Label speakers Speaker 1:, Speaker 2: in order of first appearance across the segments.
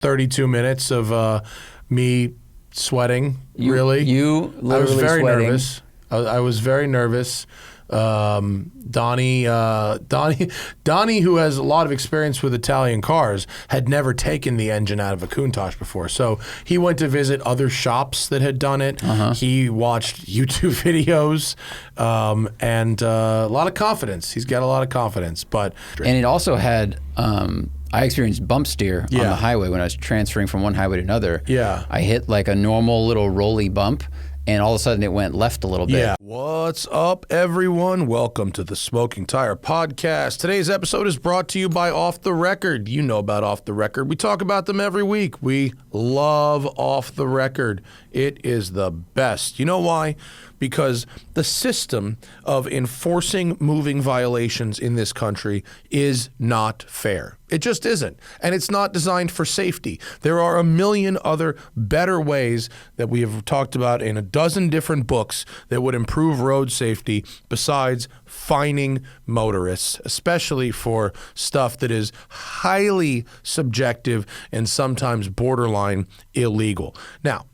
Speaker 1: 32 minutes of me sweating.
Speaker 2: You literally
Speaker 1: I was very
Speaker 2: sweating.
Speaker 1: nervous. I was very nervous. Donnie, who has a lot of experience with Italian cars, had never taken the engine out of a Countach before. So he went to visit other shops that had done it. He watched YouTube videos, and a lot of confidence. He's got a lot of confidence.
Speaker 2: And it also had, I experienced bump steer on the highway when I was transferring from one highway to another.
Speaker 1: Yeah.
Speaker 2: I hit like a normal little rolly bump, and all of a sudden it went left a little bit.
Speaker 1: Yeah. What's up, everyone? Welcome to the Smoking Tire Podcast. Today's episode is brought to you by Off the Record. You know about Off the Record. We talk about them every week. We love Off the Record. It is the best. You know why? Because the system of enforcing moving violations in this country is not fair. It just isn't. And it's not designed for safety. There are a million other better ways that we have talked about in a dozen different books that would improve road safety besides fining motorists, especially for stuff that is highly subjective and sometimes borderline illegal. Now,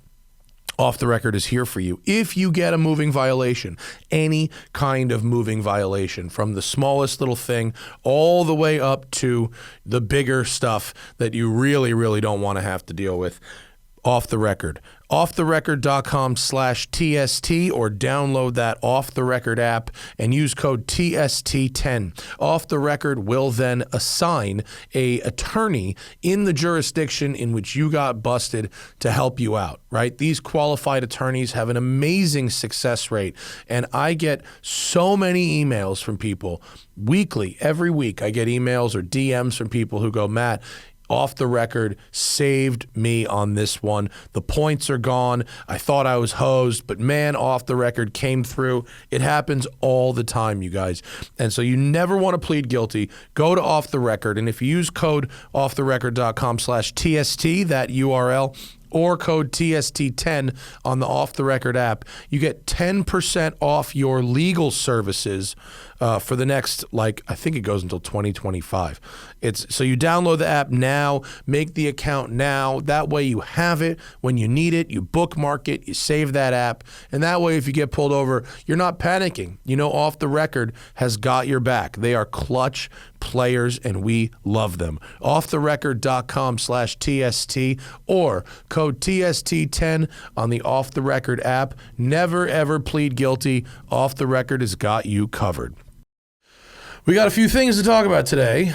Speaker 1: Off the Record is here for you. If you get a moving violation, any kind of moving violation, from the smallest little thing all the way up to the bigger stuff that you really, really don't want to have to deal with, Off the Record. offtherecord.com/TST or download that Off the Record app and use code TST10. Off the Record will then assign a attorney in the jurisdiction in which you got busted to help you out, right? These qualified attorneys have an amazing success rate, and I get so many emails from people weekly. Every week I get emails or DMs from people who go, Matt, Off the Record saved me on this one. The points are gone. I thought I was hosed, but man, Off the Record came through. It happens all the time, you guys. And so you never want to plead guilty. Go to Off the Record, and if you use code offtherecord.com/TST, that URL, or code TST10 on the Off the Record app, you get 10% off your legal services for the next, I think it goes until 2025. So you download the app now, make the account now. That way you have it when you need it. You bookmark it, you save that app, and that way if you get pulled over, you're not panicking. You know Off the Record has got your back. They are clutch players, and we love them. offtherecord.com/TST or code TST10 on the Off the Record app. Never, ever plead guilty. Off the Record has got you covered. We got a few things to talk about today.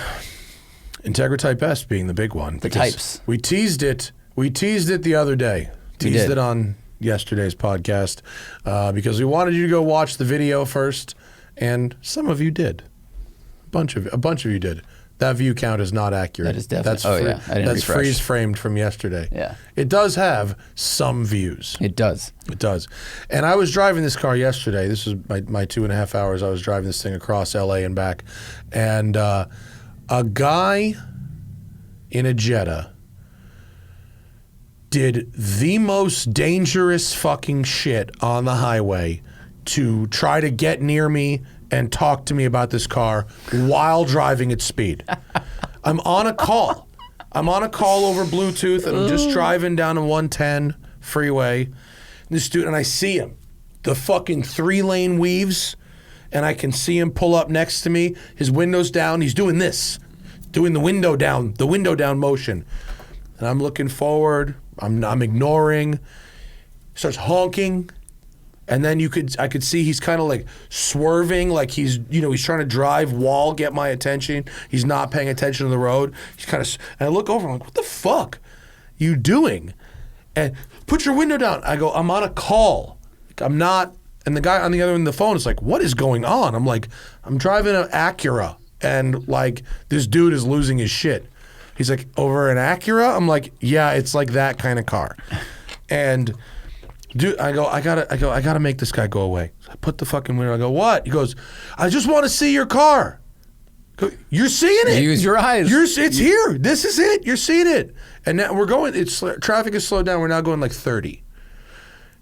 Speaker 1: Integra Type S being the big one.
Speaker 2: The types.
Speaker 1: We teased it. We teased it the other day. Teased it on yesterday's podcast because we wanted you to go watch the video first, and some of you did. A bunch of you did. That view count is not accurate.
Speaker 2: That is definitely.
Speaker 1: That's freeze framed from yesterday.
Speaker 2: Yeah.
Speaker 1: It does have some views.
Speaker 2: It does.
Speaker 1: It does. And I was driving this car yesterday. This was my 2.5 hours. I was driving this thing across LA and back. And a guy in a Jetta did the most dangerous fucking shit on the highway to try to get near me and talk to me about this car while driving at speed. I'm on a call. Over Bluetooth, and I'm just driving down a 110 freeway. This dude, and I see him. The fucking 3-lane weaves, and I can see him pull up next to me. His window's down. He's doing this, doing the window down motion. And I'm looking forward. I'm ignoring. Starts honking. And then I could see he's kind of like swerving, like he's trying to drive while get my attention. He's not paying attention to the road. He's kind of, and I look over, I'm like, what the fuck you doing? And put your window down. I go, I'm on a call. I'm not, and the guy on the other end of the phone is like, what is going on? I'm like, I'm driving an Acura, and this dude is losing his shit. He's like, over an Acura? I'm like, yeah, it's like that kind of car. And dude, I gotta make this guy go away. So I put the fucking window. I go, what? He goes, I just want to see your car. I go, you're seeing it.
Speaker 2: Use your eyes.
Speaker 1: It's here. This is it. You're seeing it. And now we're going. Traffic is slowed down. We're now going 30.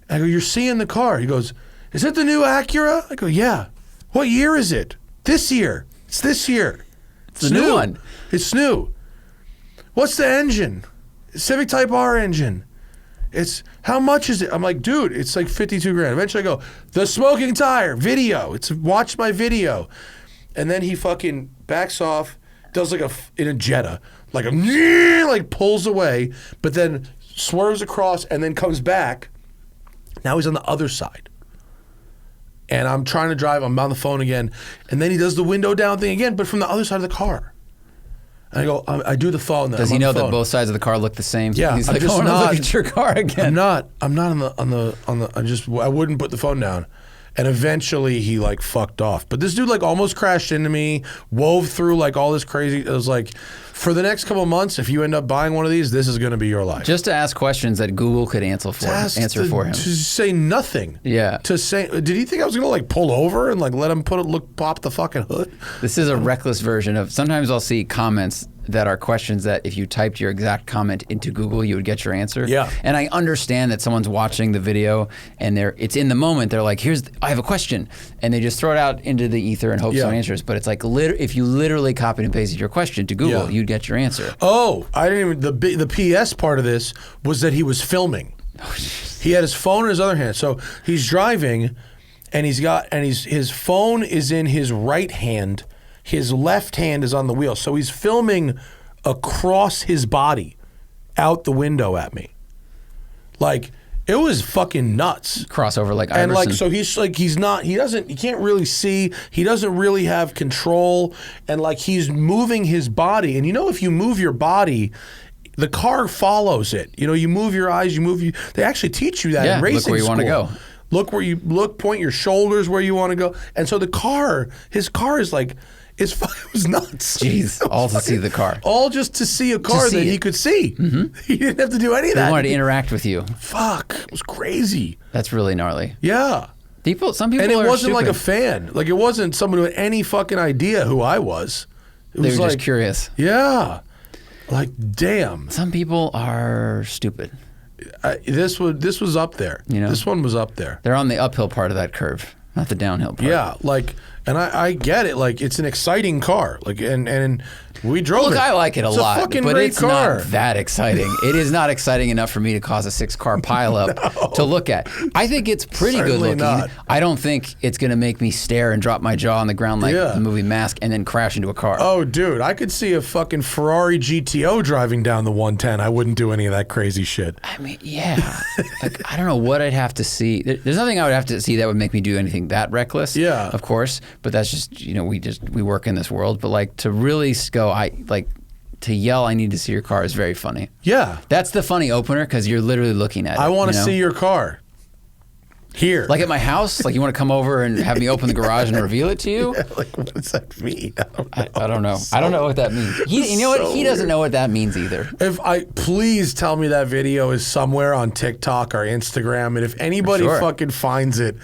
Speaker 1: I go, you're seeing the car. He goes, is it the new Acura? I go, yeah. What year is it? This year. It's this year.
Speaker 2: It's the new one.
Speaker 1: It's new. What's the engine? Civic Type R engine. It's, how much is it? I'm like, dude, it's like 52 grand. Eventually I go, the smoking tire, video. It's watch my video. And then he fucking backs off, does like in a Jetta, like pulls away, but then swerves across and then comes back. Now he's on the other side. And I'm trying to drive, I'm on the phone again. And then he does the window down thing again, but from the other side of the car. And I go, I do the phone.
Speaker 2: Does he know that both sides of the car look the same?
Speaker 1: Yeah,
Speaker 2: he's like, I want to look at your car again.
Speaker 1: I'm not on the. I wouldn't put the phone down, and eventually he like fucked off. But this dude like almost crashed into me, wove through like all this crazy. It was like, for the next couple of months, if you end up buying one of these, this is going to be your life.
Speaker 2: Just to ask questions that Google could answer for him.
Speaker 1: To say nothing.
Speaker 2: Yeah.
Speaker 1: To say, did he think I was going to like pull over and like let him pop the fucking hood?
Speaker 2: This is a reckless version of, sometimes I'll see comments that are questions that if you typed your exact comment into Google, you would get your answer.
Speaker 1: Yeah.
Speaker 2: And I understand that someone's watching the video and it's in the moment. They're like, I have a question. And they just throw it out into the ether and hope someone answers. But it's like, if you literally copied and pasted your question to Google, you'd get your answer.
Speaker 1: Oh, I didn't even, the PS part of this was that he was filming. He had his phone in his other hand. So he's driving and his phone is in his right hand. His left hand is on the wheel. So he's filming across his body out the window at me. Like, it was fucking nuts.
Speaker 2: Crossover like Iverson.
Speaker 1: And like, so he can't really see. He doesn't really have control. And like, he's moving his body. And you know, if you move your body, the car follows it. You know, you move your eyes, they actually teach you that in racing school.
Speaker 2: Look where you want to go.
Speaker 1: Look where point your shoulders where you want to go. And so his car is like, it was nuts.
Speaker 2: Jeez, all to see the car.
Speaker 1: All just to see a car that he could see. Mm-hmm. He didn't have to do any of that.
Speaker 2: He wanted to interact with you.
Speaker 1: Fuck, it was crazy.
Speaker 2: That's really gnarly.
Speaker 1: Yeah.
Speaker 2: Some people
Speaker 1: and it
Speaker 2: are
Speaker 1: wasn't
Speaker 2: stupid.
Speaker 1: like a fan. Like, it wasn't someone who had any fucking idea who I was.
Speaker 2: They were just curious.
Speaker 1: Yeah. Like, damn.
Speaker 2: Some people are stupid.
Speaker 1: This was up there. You know? This one was up there.
Speaker 2: They're on the uphill part of that curve, not the downhill part.
Speaker 1: Yeah, like, and I get it. Like, it's an exciting car. Like, and we drove it.
Speaker 2: Look, I like it a lot,
Speaker 1: fucking
Speaker 2: but
Speaker 1: great
Speaker 2: it's
Speaker 1: car.
Speaker 2: not that exciting. It is not exciting enough for me to cause a 6-car pileup to look at. I think it's pretty
Speaker 1: Certainly
Speaker 2: good looking.
Speaker 1: not.
Speaker 2: I don't think it's going to make me stare and drop my jaw on the ground like the movie Mask and then crash into a car.
Speaker 1: Oh, dude, I could see a fucking Ferrari GTO driving down the 110. I wouldn't do any of that crazy shit.
Speaker 2: I mean, yeah. Like, I don't know what I'd have to see. There's nothing I would have to see that would make me do anything that reckless. Yeah. Of course. But that's just, you know, we work in this world. But like, to really go, to yell, I need to see your car is very funny. Yeah. That's the funny opener because you're literally looking at it.
Speaker 1: I want to see your car. Here.
Speaker 2: Like at my house? Like you want to come over and have me open the garage and reveal it to you?
Speaker 1: Yeah, like, what does that mean?
Speaker 2: I don't know. I don't know what that means. You know what? He doesn't know what that means either.
Speaker 1: Please tell me that video is somewhere on TikTok or Instagram, and if anybody fucking finds it,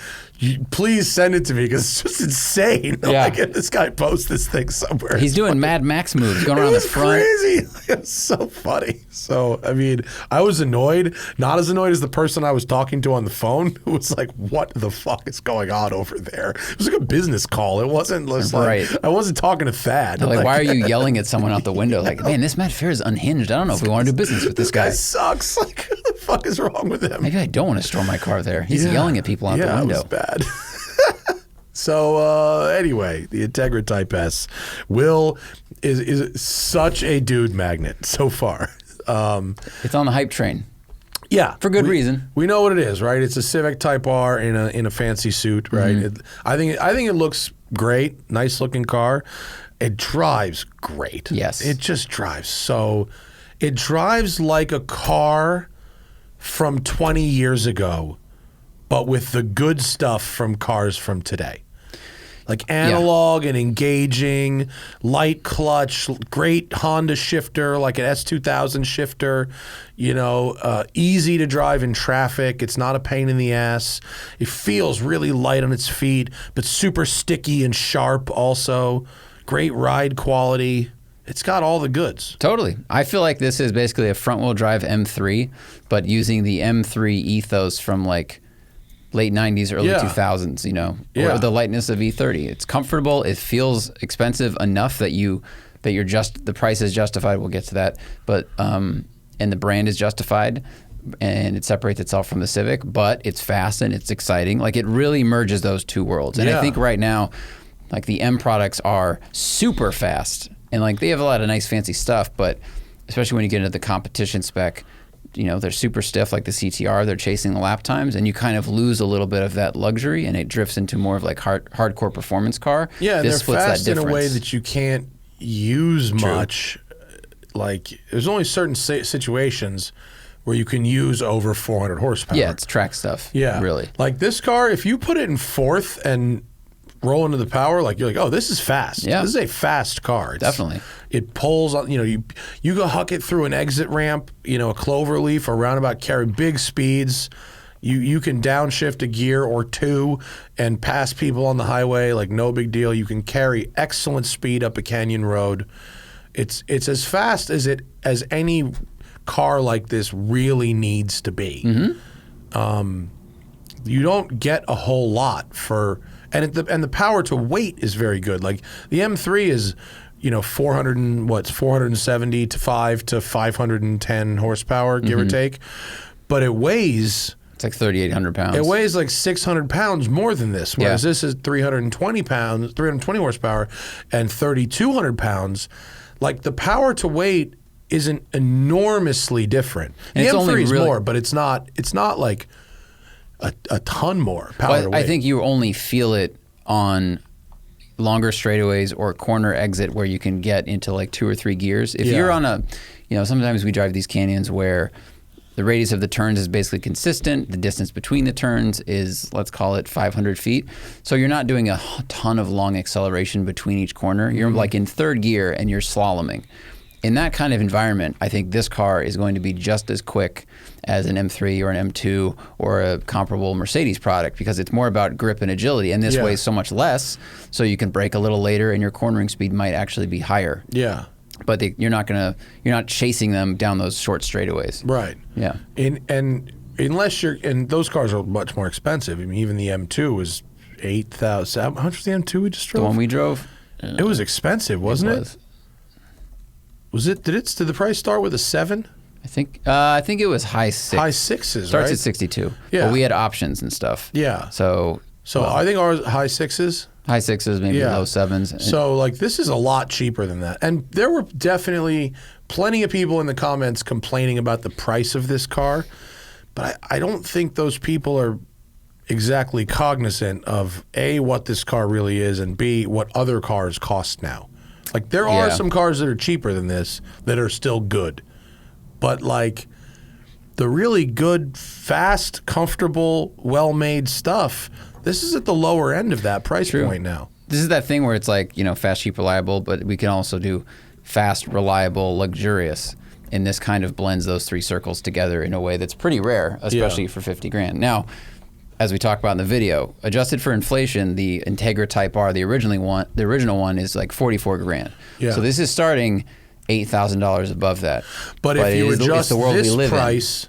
Speaker 1: please send it to me because it's just insane. Yeah. Like, if this guy posts this thing somewhere.
Speaker 2: He's doing Mad Max moves, going around the front.
Speaker 1: Crazy. It's so funny. So, I mean, I was annoyed. Not as annoyed as the person I was talking to on the phone who was like, what the fuck is going on over there? It was like a business call. It wasn't like, I wasn't talking to Thad.
Speaker 2: Like, why are you yelling at someone out the window? Like, man, this Matt Fair is unhinged. I don't know if we want to do business with this guy.
Speaker 1: This guy sucks. Like, what the fuck is wrong with him?
Speaker 2: Maybe I don't want to store my car there. He's yelling at people out the window.
Speaker 1: It was bad. So anyway, the Integra Type S is such a dude magnet so far.
Speaker 2: It's on the hype train.
Speaker 1: Yeah,
Speaker 2: for good reason.
Speaker 1: We know what it is, right? It's a Civic Type R in a fancy suit, right? Mm-hmm. I think it looks great, nice looking car. It drives great.
Speaker 2: Yes,
Speaker 1: it just drives so. It drives like a car from 20 years ago, but with the good stuff from cars from today. Like analog and engaging, light clutch, great Honda shifter, like an S2000 shifter, you know, easy to drive in traffic. It's not a pain in the ass. It feels really light on its feet, but super sticky and sharp also. Great ride quality. It's got all the goods.
Speaker 2: Totally. I feel like this is basically a front-wheel drive M3, but using the M3 ethos from like late 90s, early 2000s, you know, or the lightness of E30. It's comfortable. It feels expensive enough that the price is justified. We'll get to that. But and the brand is justified, and it separates itself from the Civic, but it's fast and it's exciting. Like, it really merges those two worlds. And I think right now, like, the M products are super fast, and like they have a lot of nice fancy stuff, but especially when you get into the competition spec, you know, they're super stiff like the CTR, they're chasing the lap times, and you kind of lose a little bit of that luxury, and it drifts into more of like hardcore performance car.
Speaker 1: Yeah, and they're fast in a way that you can't use much. Like, there's only certain situations where you can use over 400 horsepower.
Speaker 2: Yeah, it's track stuff.
Speaker 1: Yeah.
Speaker 2: Really.
Speaker 1: Like, this car, if you put it in fourth and roll into the power, like, you're like, oh, this is fast.
Speaker 2: Yeah.
Speaker 1: This is a fast car.
Speaker 2: Definitely.
Speaker 1: It pulls on, you know, you go huck it through an exit ramp, you know, a clover leaf or roundabout, carry big speeds. You can downshift a gear or two and pass people on the highway, like, no big deal. You can carry excellent speed up a canyon road. It's as fast as any car like this really needs to be. You don't get a whole lot for, and the power to weight is very good. Like, the M3 is, you know, 470 to 510 horsepower, give or take, but it weighs.
Speaker 2: It's like 3,800 pounds.
Speaker 1: It weighs like 600 pounds more than this, whereas this is 320 horsepower and 3,200 pounds. Like, the power to weight isn't enormously different. The M3 is more, but it's not like a ton more power to weight.
Speaker 2: I think you only feel it on longer straightaways or corner exit where you can get into like 2 or 3 gears. If you're on a, you know, sometimes we drive these canyons where the radius of the turns is basically consistent. The distance between the turns is, let's call it 500 feet. So you're not doing a ton of long acceleration between each corner. You're like in third gear and you're slaloming. In that kind of environment, I think this car is going to be just as quick as an M3 or an M2 or a comparable Mercedes product, because it's more about grip and agility, and this weighs so much less, so you can brake a little later and your cornering speed might actually be higher.
Speaker 1: Yeah.
Speaker 2: But you're not chasing them down those short straightaways.
Speaker 1: Right.
Speaker 2: Yeah.
Speaker 1: And unless and those cars are much more expensive. I mean, even the M2 was $8,000. How much was the M2 we just drove?
Speaker 2: The one we drove?
Speaker 1: It was expensive, wasn't it? Did the price start with a 7?
Speaker 2: I think it was high 6.
Speaker 1: High 6s,
Speaker 2: Starts
Speaker 1: right?
Speaker 2: at 62.
Speaker 1: Yeah.
Speaker 2: But we had options and stuff.
Speaker 1: Yeah.
Speaker 2: So
Speaker 1: I think ours high 6s.
Speaker 2: High 6s, maybe low 7s.
Speaker 1: So, like, this is a lot cheaper than that. And there were definitely plenty of people in the comments complaining about the price of this car. But I don't think those people are exactly cognizant of, A, what this car really is, and B, what other cars cost now. Like, there are some cars that are cheaper than this that are still good. But, like, the really good, fast, comfortable, well-made stuff, this is at the lower end of that price point now.
Speaker 2: This is that thing where it's like, you know, fast, cheap, reliable, but we can also do fast, reliable, luxurious. And this kind of blends those 3 circles together in a way that's pretty rare, especially for 50 grand. Now, as we talked about in the video, adjusted for inflation, the Integra Type R, the original one is like 44 grand. Yeah. So this is starting $8,000 above that.
Speaker 1: But if you adjust this price,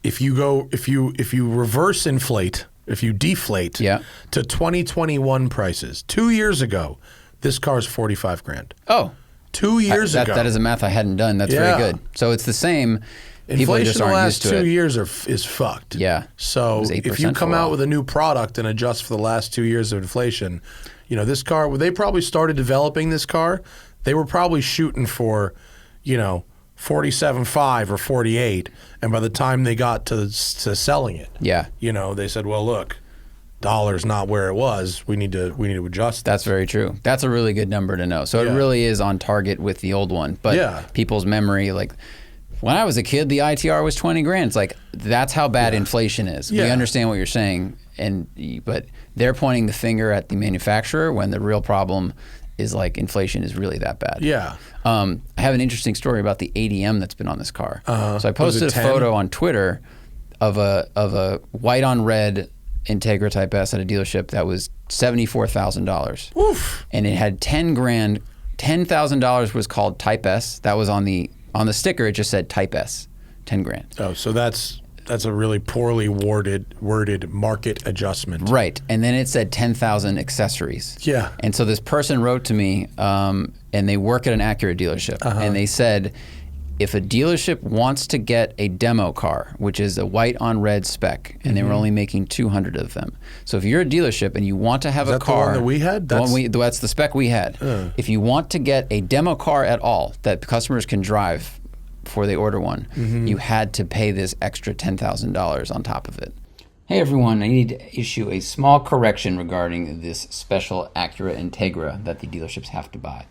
Speaker 1: if you reverse inflate, if you deflate to 2021 prices, 2 years ago, this car's 45 grand.
Speaker 2: Oh.
Speaker 1: 2 years ago.
Speaker 2: That is a math I hadn't done. That's very good. So it's the same.
Speaker 1: Inflation in the last 2 years is fucked.
Speaker 2: Yeah.
Speaker 1: So if you come out with a new product and adjust for the last 2 years of inflation, you know, this car, when they probably started developing this car, they were probably shooting for, you know, 47.5 or 48, and by the time they got to selling it, you know, they said, well, look, dollar's not where it was. We need to adjust.
Speaker 2: That's very true. That's a really good number to know. So it really is on target with the old one. But people's memory, like, when I was a kid, the ITR was 20 grand. It's like, that's how bad inflation is. We understand what you're saying, but they're pointing the finger at the manufacturer when the real problem is like inflation is really that bad.
Speaker 1: Yeah.
Speaker 2: I have an interesting story about the ADM that's been on this car. So I posted a photo on Twitter of a white on red Integra Type S at a dealership that was $74,000.
Speaker 1: Oof.
Speaker 2: And it had 10 grand. $10,000 was called Type S. That was on the sticker. It just said Type S. 10 grand.
Speaker 1: Oh, so that's a really poorly worded market adjustment.
Speaker 2: Right. And then it said 10,000 accessories.
Speaker 1: Yeah.
Speaker 2: And so this person wrote to me, and they work at an Acura dealership, and they said, if a dealership wants to get a demo car, which is a white on red spec, and they were only making 200 of them. So if you're a dealership and you want to have a car,
Speaker 1: the one that we had?
Speaker 2: That's the spec we had. If you want to get a demo car at all that customers can drive before they order one, you had to pay this extra $10,000 on top of it. Hey everyone, I need to issue a small correction regarding this special Acura Integra that the dealerships have to buy.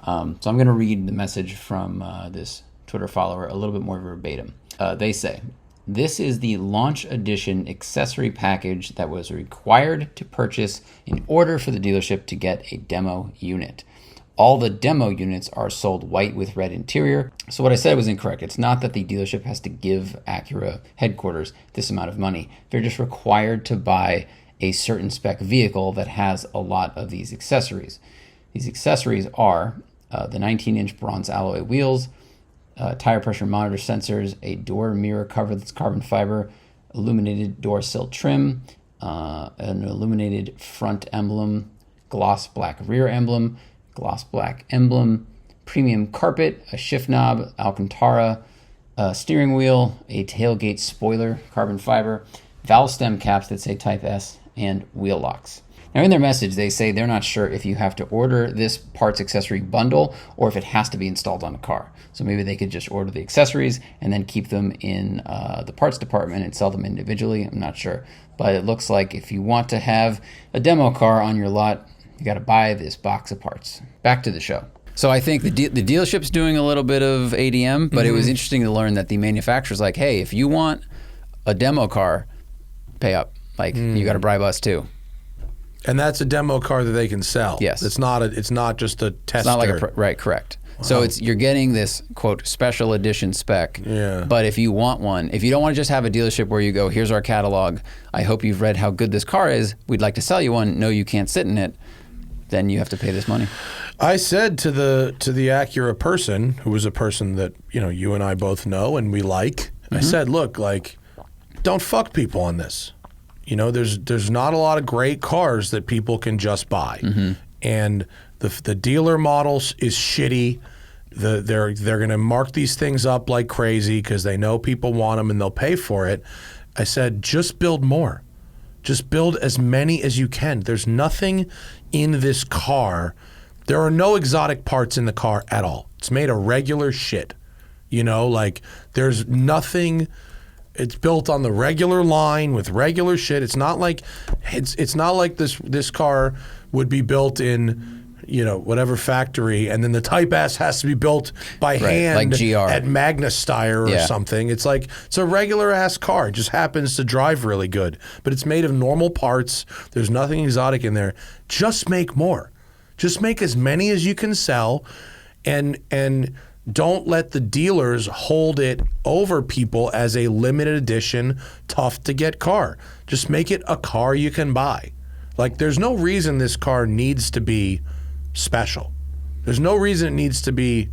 Speaker 2: So I'm going to read the message from this Twitter follower a little bit more verbatim. They say, this is the launch edition accessory package that was required to purchase in order for the dealership to get a demo unit. All the demo units are sold white with red interior. So what I said was incorrect. It's not that the dealership has to give Acura headquarters this amount of money. They're just required to buy a certain spec vehicle that has a lot of these accessories. These accessories are the 19-inch bronze alloy wheels, tire pressure monitor sensors, a door mirror cover that's carbon fiber, illuminated door sill trim, an illuminated front emblem, gloss black rear emblem, gloss black emblem, premium carpet, a shift knob, Alcantara, a steering wheel, a tailgate spoiler, carbon fiber, valve stem caps that say Type S, and wheel locks. Now in their message, they say they're not sure if you have to order this parts accessory bundle or if it has to be installed on the car. So maybe they could just order the accessories and then keep them in the parts department and sell them individually. I'm not sure. But it looks like if you want to have a demo car on your lot, you got to buy this box of parts. Back to the show. So I think the dealership's doing a little bit of ADM, but it was interesting to learn that the manufacturer's like, hey, if you want a demo car, pay up. Like you got to bribe us too.
Speaker 1: And that's a demo car that they can sell.
Speaker 2: Yes.
Speaker 1: It's not just a tester.
Speaker 2: It's not like right, correct. Wow. So you're getting this quote special edition spec.
Speaker 1: Yeah.
Speaker 2: But if you want one, if you don't want to just have a dealership where you go, here's our catalog. I hope you've read how good this car is. We'd like to sell you one. No, you can't sit in it. Then you have to pay this money.
Speaker 1: I said to the Acura person, who was a person that you and I both know and we like. I said, look, like, don't fuck people on this. There's not a lot of great cars that people can just buy, and the dealer models is shitty. They're going to mark these things up like crazy because they know people want them and they'll pay for it. I said, just build more. Just build as many as you can. There's nothing in this car. There are no exotic parts in the car at all. It's made of regular shit. Like there's nothing. It's built on the regular line with regular shit. It's not like this car would be built in whatever factory, and then the Type S has to be built by hand
Speaker 2: like GR.
Speaker 1: At Magnastire or something. It's like it's a regular ass car. It just happens to drive really good, but it's made of normal parts. There's nothing exotic in there. Just make more. Just make as many as you can sell, and don't let the dealers hold it over people as a limited edition, tough to get car. Just make it a car you can buy. Like there's no reason this car needs to be special. There's no reason it needs to be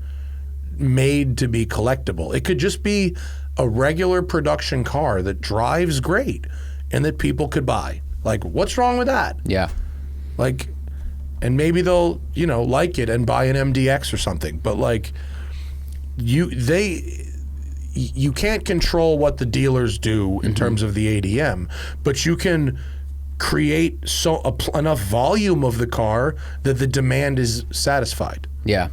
Speaker 1: made to be collectible. It could just be a regular production car that drives great and that people could buy. Like, what's wrong with that?
Speaker 2: Yeah.
Speaker 1: Like, and maybe they'll, like it and buy an MDX or something. But like, you can't control what the dealers do in terms of the ADM, but you can create enough volume of the car that the demand is satisfied.
Speaker 2: Yeah,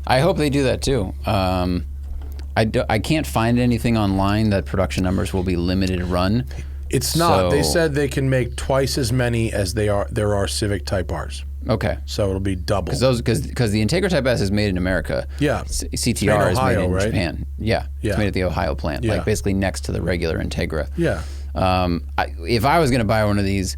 Speaker 2: I hope they do that too. I can't find anything online that production numbers will be limited run.
Speaker 1: It's not. They said they can make twice as many as there are Civic Type Rs.
Speaker 2: Okay.
Speaker 1: So it'll be double.
Speaker 2: Because the Integra Type S is made in America.
Speaker 1: Yeah.
Speaker 2: CTR is made in Japan. Yeah.
Speaker 1: Yeah.
Speaker 2: It's made at the Ohio plant,
Speaker 1: Yeah.
Speaker 2: like basically next to the regular Integra.
Speaker 1: Yeah.
Speaker 2: If I was going to buy one of these,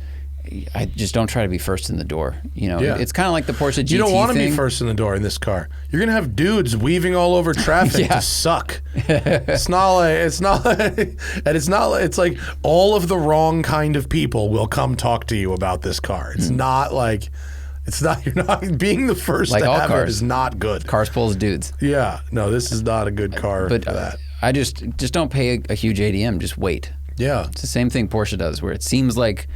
Speaker 2: I just don't try to be first in the door. It's kind of like the Porsche GT.
Speaker 1: You don't want to
Speaker 2: thing.
Speaker 1: be first in the door in this car. You're gonna have dudes weaving all over traffic to suck. It's like all of the wrong kind of people will come talk to you about this car. It's not like. You're not being the first
Speaker 2: like
Speaker 1: to
Speaker 2: all
Speaker 1: have
Speaker 2: cars.
Speaker 1: it is not good.
Speaker 2: Cars pulls dudes.
Speaker 1: Yeah, no, this is not a good car
Speaker 2: But
Speaker 1: for that.
Speaker 2: I just don't pay a huge ADM. Just wait.
Speaker 1: Yeah,
Speaker 2: It's the same thing Porsche does, where it seems like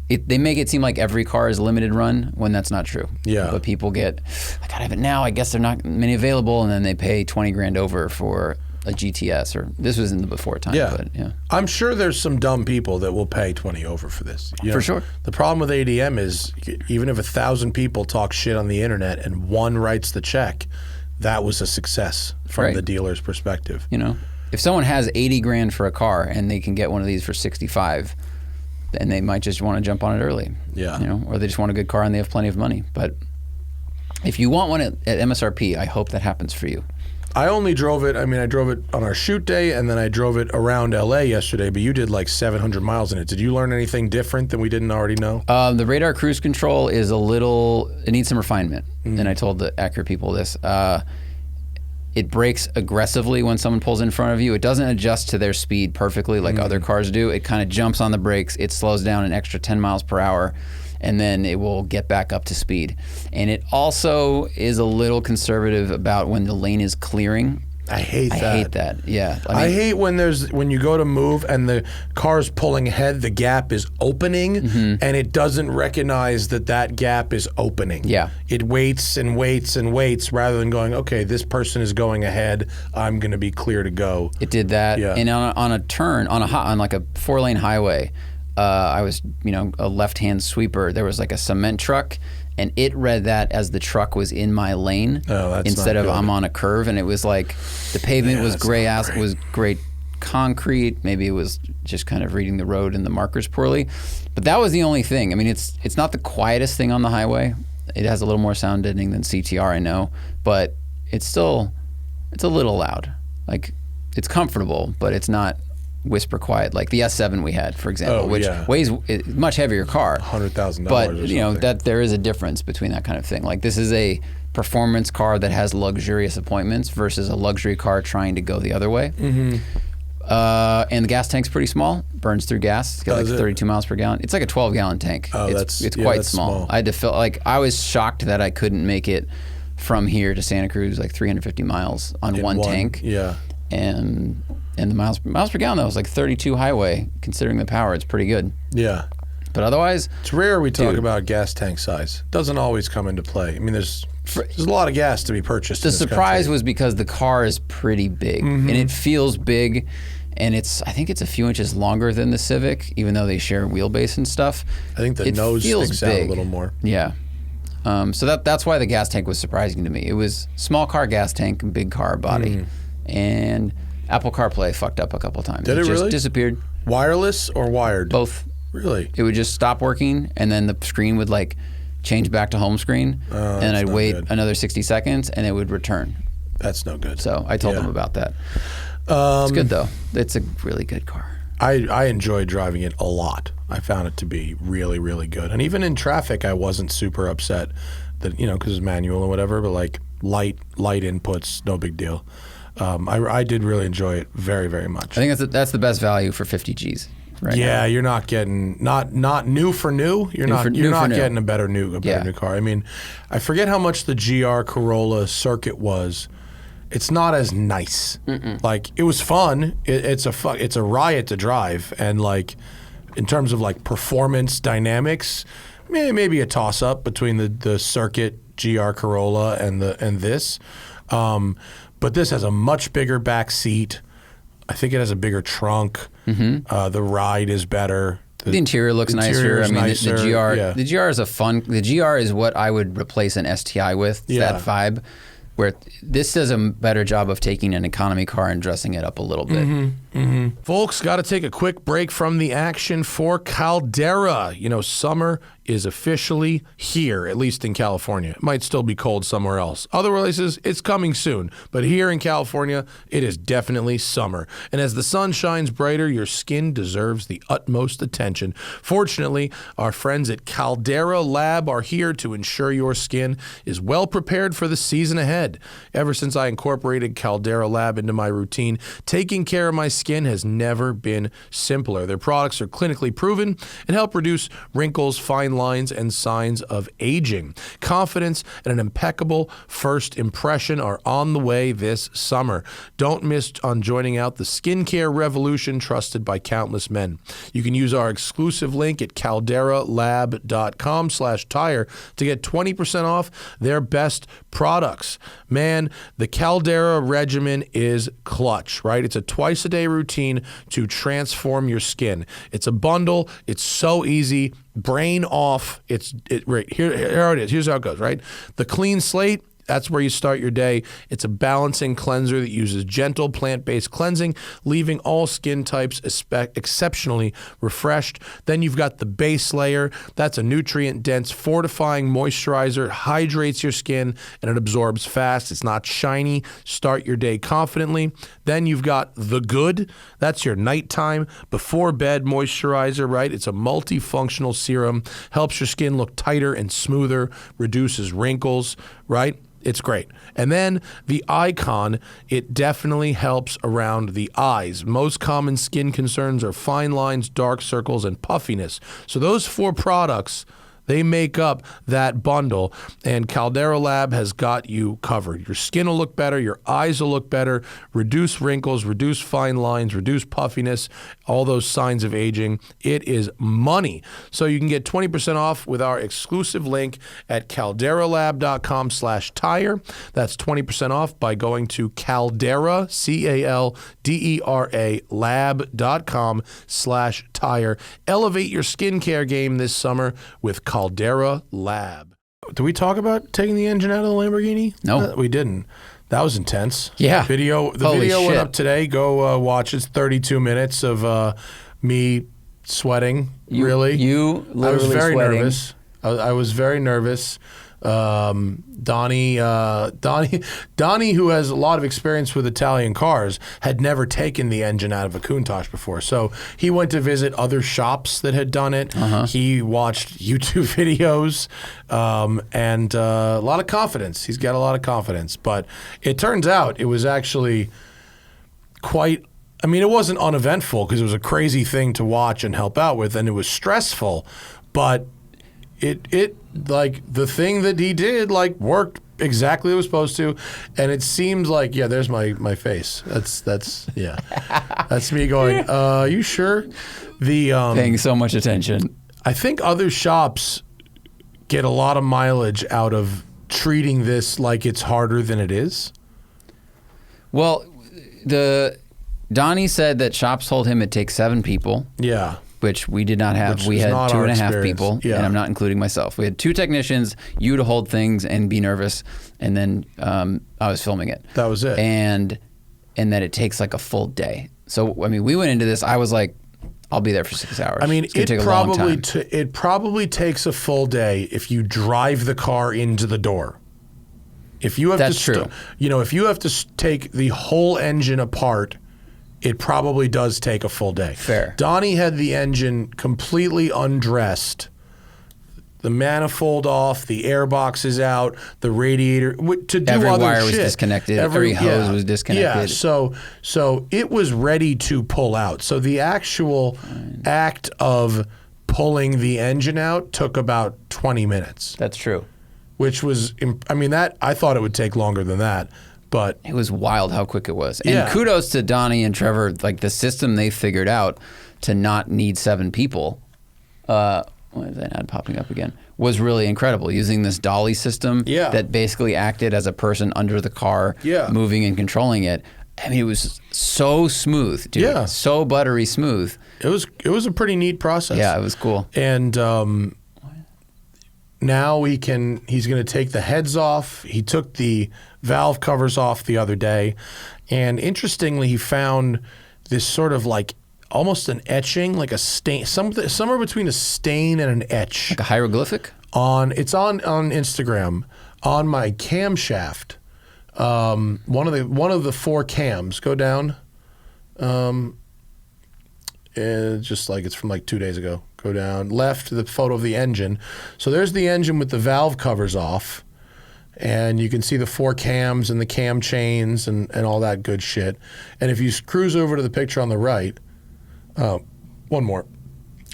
Speaker 2: they make it seem like every car is limited run when that's not true.
Speaker 1: Yeah.
Speaker 2: But people get, I gotta have it now. I guess they're not many available, and then they pay $20,000 over for a GTS, or this was in the before time.
Speaker 1: Yeah.
Speaker 2: But yeah.
Speaker 1: I'm sure there's some dumb people that will pay 20 over for this.
Speaker 2: For sure.
Speaker 1: The problem with ADM is even if 1,000 people talk shit on the internet and one writes the check, that was a success from the dealer's perspective.
Speaker 2: You know, if someone has 80 grand for a car and they can get one of these for 65, then they might just want to jump on it early.
Speaker 1: Yeah.
Speaker 2: You know, or they just want a good car and they have plenty of money. But if you want one at MSRP, I hope that happens for you.
Speaker 1: I only drove it, I drove it on our shoot day, and then I drove it around LA yesterday, but you did like 700 miles in it. Did you learn anything different that we didn't already know?
Speaker 2: The radar cruise control is it needs some refinement. And I told the Acura people this. It brakes aggressively when someone pulls in front of you. It doesn't adjust to their speed perfectly like other cars do. It kind of jumps on the brakes. It slows down an extra 10 miles per hour, and then it will get back up to speed. And it also is a little conservative about when the lane is clearing.
Speaker 1: I hate that.
Speaker 2: I hate that, yeah.
Speaker 1: I hate when you go to move and the car's pulling ahead, the gap is opening, and it doesn't recognize that gap is opening.
Speaker 2: Yeah.
Speaker 1: It waits and waits and waits rather than going, okay, this person is going ahead, I'm going to be clear to go.
Speaker 2: It did that.
Speaker 1: Yeah.
Speaker 2: And on a turn, on like a 4-lane highway, I was, a left-hand sweeper. There was like a cement truck, and it read that as the truck was in my lane instead of I'm on a curve. And it was like the pavement was gray was great concrete. Maybe it was just kind of reading the road and the markers poorly. But that was the only thing. It's not the quietest thing on the highway. It has a little more sound deadening than CTR, I know, but it's a little loud. Like, it's comfortable, but it's not whisper quiet like the S7 we had, for example, which weighs a much heavier car,
Speaker 1: $100,000.
Speaker 2: But that there is a difference between that kind of thing. Like, this is a performance car that has luxurious appointments versus a luxury car trying to go the other way. And the gas tank's pretty small, burns through gas. It's got 32 miles per gallon. It's like a 12-gallon tank. It's quite small. I had to fill. I was shocked that I couldn't make it from here to Santa Cruz, like 350 miles on one tank.
Speaker 1: Yeah.
Speaker 2: And the miles per gallon, that was like 32 highway. Considering the power, it's pretty good.
Speaker 1: Yeah.
Speaker 2: But otherwise,
Speaker 1: it's rare we talk about gas tank size. It doesn't always come into play. There's a lot of gas to be purchased.
Speaker 2: The surprise was because the car is pretty big, and it feels big, and I think it's a few inches longer than the Civic, even though they share wheelbase and stuff.
Speaker 1: I think the nose sticks out a little more.
Speaker 2: Yeah. So that's why the gas tank was surprising to me. It was small car gas tank, big car body, and Apple CarPlay fucked up a couple times.
Speaker 1: Did it
Speaker 2: just
Speaker 1: really?
Speaker 2: Disappeared.
Speaker 1: Wireless or wired?
Speaker 2: Both.
Speaker 1: Really?
Speaker 2: It would just stop working, and then the screen would change back to home screen, and I'd wait another 60 seconds, and it would return.
Speaker 1: That's no good.
Speaker 2: So I told them about that. It's good though. It's a really good car.
Speaker 1: I enjoyed driving it a lot. I found it to be really, really good. And even in traffic, I wasn't super upset that, because it's manual or whatever, but like light inputs, no big deal. I did really enjoy it very, very much.
Speaker 2: I think that's the best value for 50 Gs. Right
Speaker 1: yeah,
Speaker 2: now.
Speaker 1: You're not getting not new for new. You're not getting a better new car. I forget how much the GR Corolla circuit was. It's not as nice. Like, it was fun. It's a riot to drive, and like in terms of like performance dynamics, maybe a toss up between the circuit GR Corolla and this. But this has a much bigger back seat. I think it has a bigger trunk. The ride is better.
Speaker 2: The interior looks nicer.
Speaker 1: Nicer.
Speaker 2: The GR is the GR is what I would replace an STI with. That vibe, where this does a better job of taking an economy car and dressing it up a little bit.
Speaker 1: Folks, got to take a quick break from the action for Caldera. Summer is officially here, at least in California. It might still be cold somewhere else. Other places, it's coming soon. But here in California, it is definitely summer. And as the sun shines brighter, your skin deserves the utmost attention. Fortunately, our friends at Caldera Lab are here to ensure your skin is well prepared for the season ahead. Ever since I incorporated Caldera Lab into my routine, taking care of my skin has never been simpler. Their products are clinically proven and help reduce wrinkles, fine lines, and signs of aging. Confidence and an impeccable first impression are on the way this summer. Don't miss on joining out the skincare revolution trusted by countless men. You can use our exclusive link at calderalab.com/tire to get 20% off their best products. man, the Caldera regimen is clutch, right? It's a twice-a-day routine to transform your skin. It's a bundle. It's so easy. Brain off. Right here it is. Here's how it goes, right? The clean slate. That's where you start your day. It's a balancing cleanser that uses gentle plant-based cleansing, leaving all skin types exceptionally refreshed. Then you've got the base layer. That's a nutrient-dense, fortifying moisturizer, hydrates your skin, and it absorbs fast. It's not shiny. Start your day confidently. Then you've got the good. That's your nighttime, before bed moisturizer, right? It's a multifunctional serum, helps your skin look tighter and smoother, reduces wrinkles, right? It's great. And then the Icon, it definitely helps around the eyes. Most common skin concerns are fine lines, dark circles, and puffiness. So those 4 products, they make up that bundle, and Caldera Lab has got you covered. Your skin will look better, your eyes will look better, reduce wrinkles, reduce fine lines, reduce puffiness, all those signs of aging. It is money. So you can get 20% off with our exclusive link at calderalab.com/tire. That's 20% off by going to Caldera, CALDERA, lab.com/tire. Elevate your skincare game this summer with Caldera Lab. Did we talk about taking the engine out of the Lamborghini?
Speaker 2: No.
Speaker 1: We didn't. That was intense.
Speaker 2: Yeah.
Speaker 1: The video went up today. Go watch it. It's 32 minutes of me sweating, really.
Speaker 2: You literally
Speaker 1: I was very
Speaker 2: sweating.
Speaker 1: nervous. I was very nervous. Donnie, who has a lot of experience with Italian cars, had never taken the engine out of a Countach before. So he went to visit other shops that had done it. He watched YouTube videos, and a lot of confidence. He's got a lot of confidence. But it turns out it was actually quite, I mean, it wasn't uneventful because it was a crazy thing to watch and help out with, and it was stressful, but it like the thing that he did like worked exactly what it was supposed to, and it seemed like, yeah, there's my face. That's yeah, that's me going. You sure?
Speaker 2: Paying so much attention.
Speaker 1: I think other shops get a lot of mileage out of treating this like it's harder than it is.
Speaker 2: Well, Donnie said that shops told him it takes 7 people.
Speaker 1: Yeah.
Speaker 2: Which we did not have. We had 2.5 people, and I'm not including myself. We had 2 technicians, you to hold things and be nervous, and then I was filming it.
Speaker 1: That was it.
Speaker 2: And that it takes like a full day. So, I mean, we went into this, I was like, I'll be there for 6 hours.
Speaker 1: I mean,
Speaker 2: it
Speaker 1: probably takes a full day if you drive the car into the door. If you have
Speaker 2: That's true.
Speaker 1: If you have to take the whole engine apart, it probably does take a full day.
Speaker 2: Fair.
Speaker 1: Donnie had the engine completely undressed, the manifold off, the airbox is out, the radiator, to do
Speaker 2: every
Speaker 1: other
Speaker 2: wire
Speaker 1: shit.
Speaker 2: was disconnected, every hose was disconnected.
Speaker 1: Yeah, so it was ready to pull out. So the actual act of pulling the engine out took about 20 minutes.
Speaker 2: That's true.
Speaker 1: Which was, I mean, I thought it would take longer than that. But
Speaker 2: it was wild how quick it was. And
Speaker 1: yeah.
Speaker 2: Kudos to Donnie and Trevor, like the system they figured out to not need 7 people. What is that ad popping up again? Was really incredible. Using this dolly system that basically acted as a person under the car, moving and controlling it. I mean, it was so smooth, dude.
Speaker 1: Yeah.
Speaker 2: So buttery smooth.
Speaker 1: It was a pretty neat process.
Speaker 2: Yeah, it was cool.
Speaker 1: And now he's going to take the heads off. He took the valve covers off the other day, and interestingly, he found this sort of like almost an etching, like a stain, somewhere between a stain and an etch.
Speaker 2: Like a hieroglyphic?
Speaker 1: It's on Instagram on my camshaft. One of the 4 cams. Go down. Just like it's from like 2 days ago. Go down left, the photo of the engine. So there's the engine with the valve covers off, and you can see the 4 cams and the cam chains and all that good shit. And if you cruise over to the picture on the right, one more.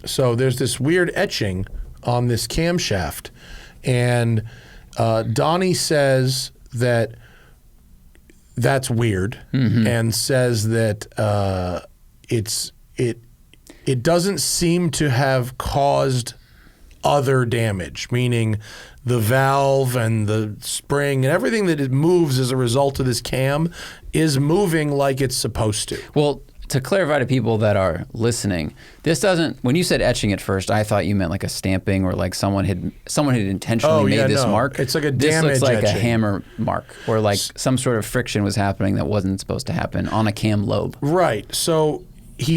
Speaker 1: So there's this weird etching on this camshaft, and Donnie says that that's weird, and says that it doesn't seem to have caused other damage, meaning the valve and the spring and everything that it moves as a result of this cam is moving like it's supposed to.
Speaker 2: Well, to clarify to people that are listening, this doesn't, when you said etching at first, I thought you meant like a stamping or like someone had intentionally made this mark.
Speaker 1: It's like a
Speaker 2: this
Speaker 1: damage
Speaker 2: looks like
Speaker 1: etching.
Speaker 2: a hammer mark, or like some sort of friction was happening that wasn't supposed to happen on a cam lobe.
Speaker 1: Right. So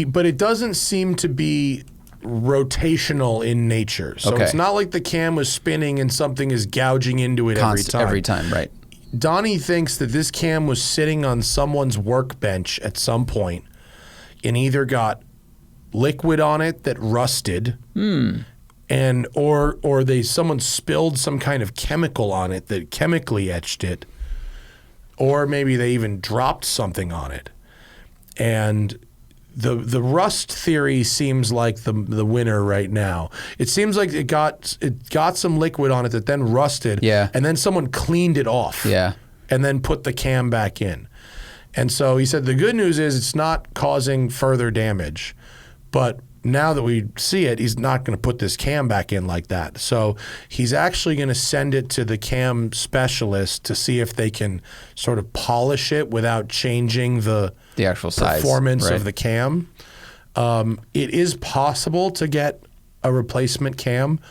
Speaker 1: but it doesn't seem to be rotational in nature. So it's not like the cam was spinning and something is gouging into it every time.
Speaker 2: Every time, right.
Speaker 1: Donnie thinks that this cam was sitting on someone's workbench at some point and either got liquid on it that rusted, and or someone spilled some kind of chemical on it that chemically etched it, or maybe they even dropped something on it. And the rust theory seems like the winner right now. It seems like it got some liquid on it that then rusted, and then someone cleaned it off, and then put the cam back in. And so he said the good news is it's not causing further damage, but now that we see it, he's not going to put this cam back in like that. So he's actually going to send it to the cam specialist to see if they can sort of polish it without changing the
Speaker 2: actual size,
Speaker 1: performance of the cam. It is possible to get a replacement cam.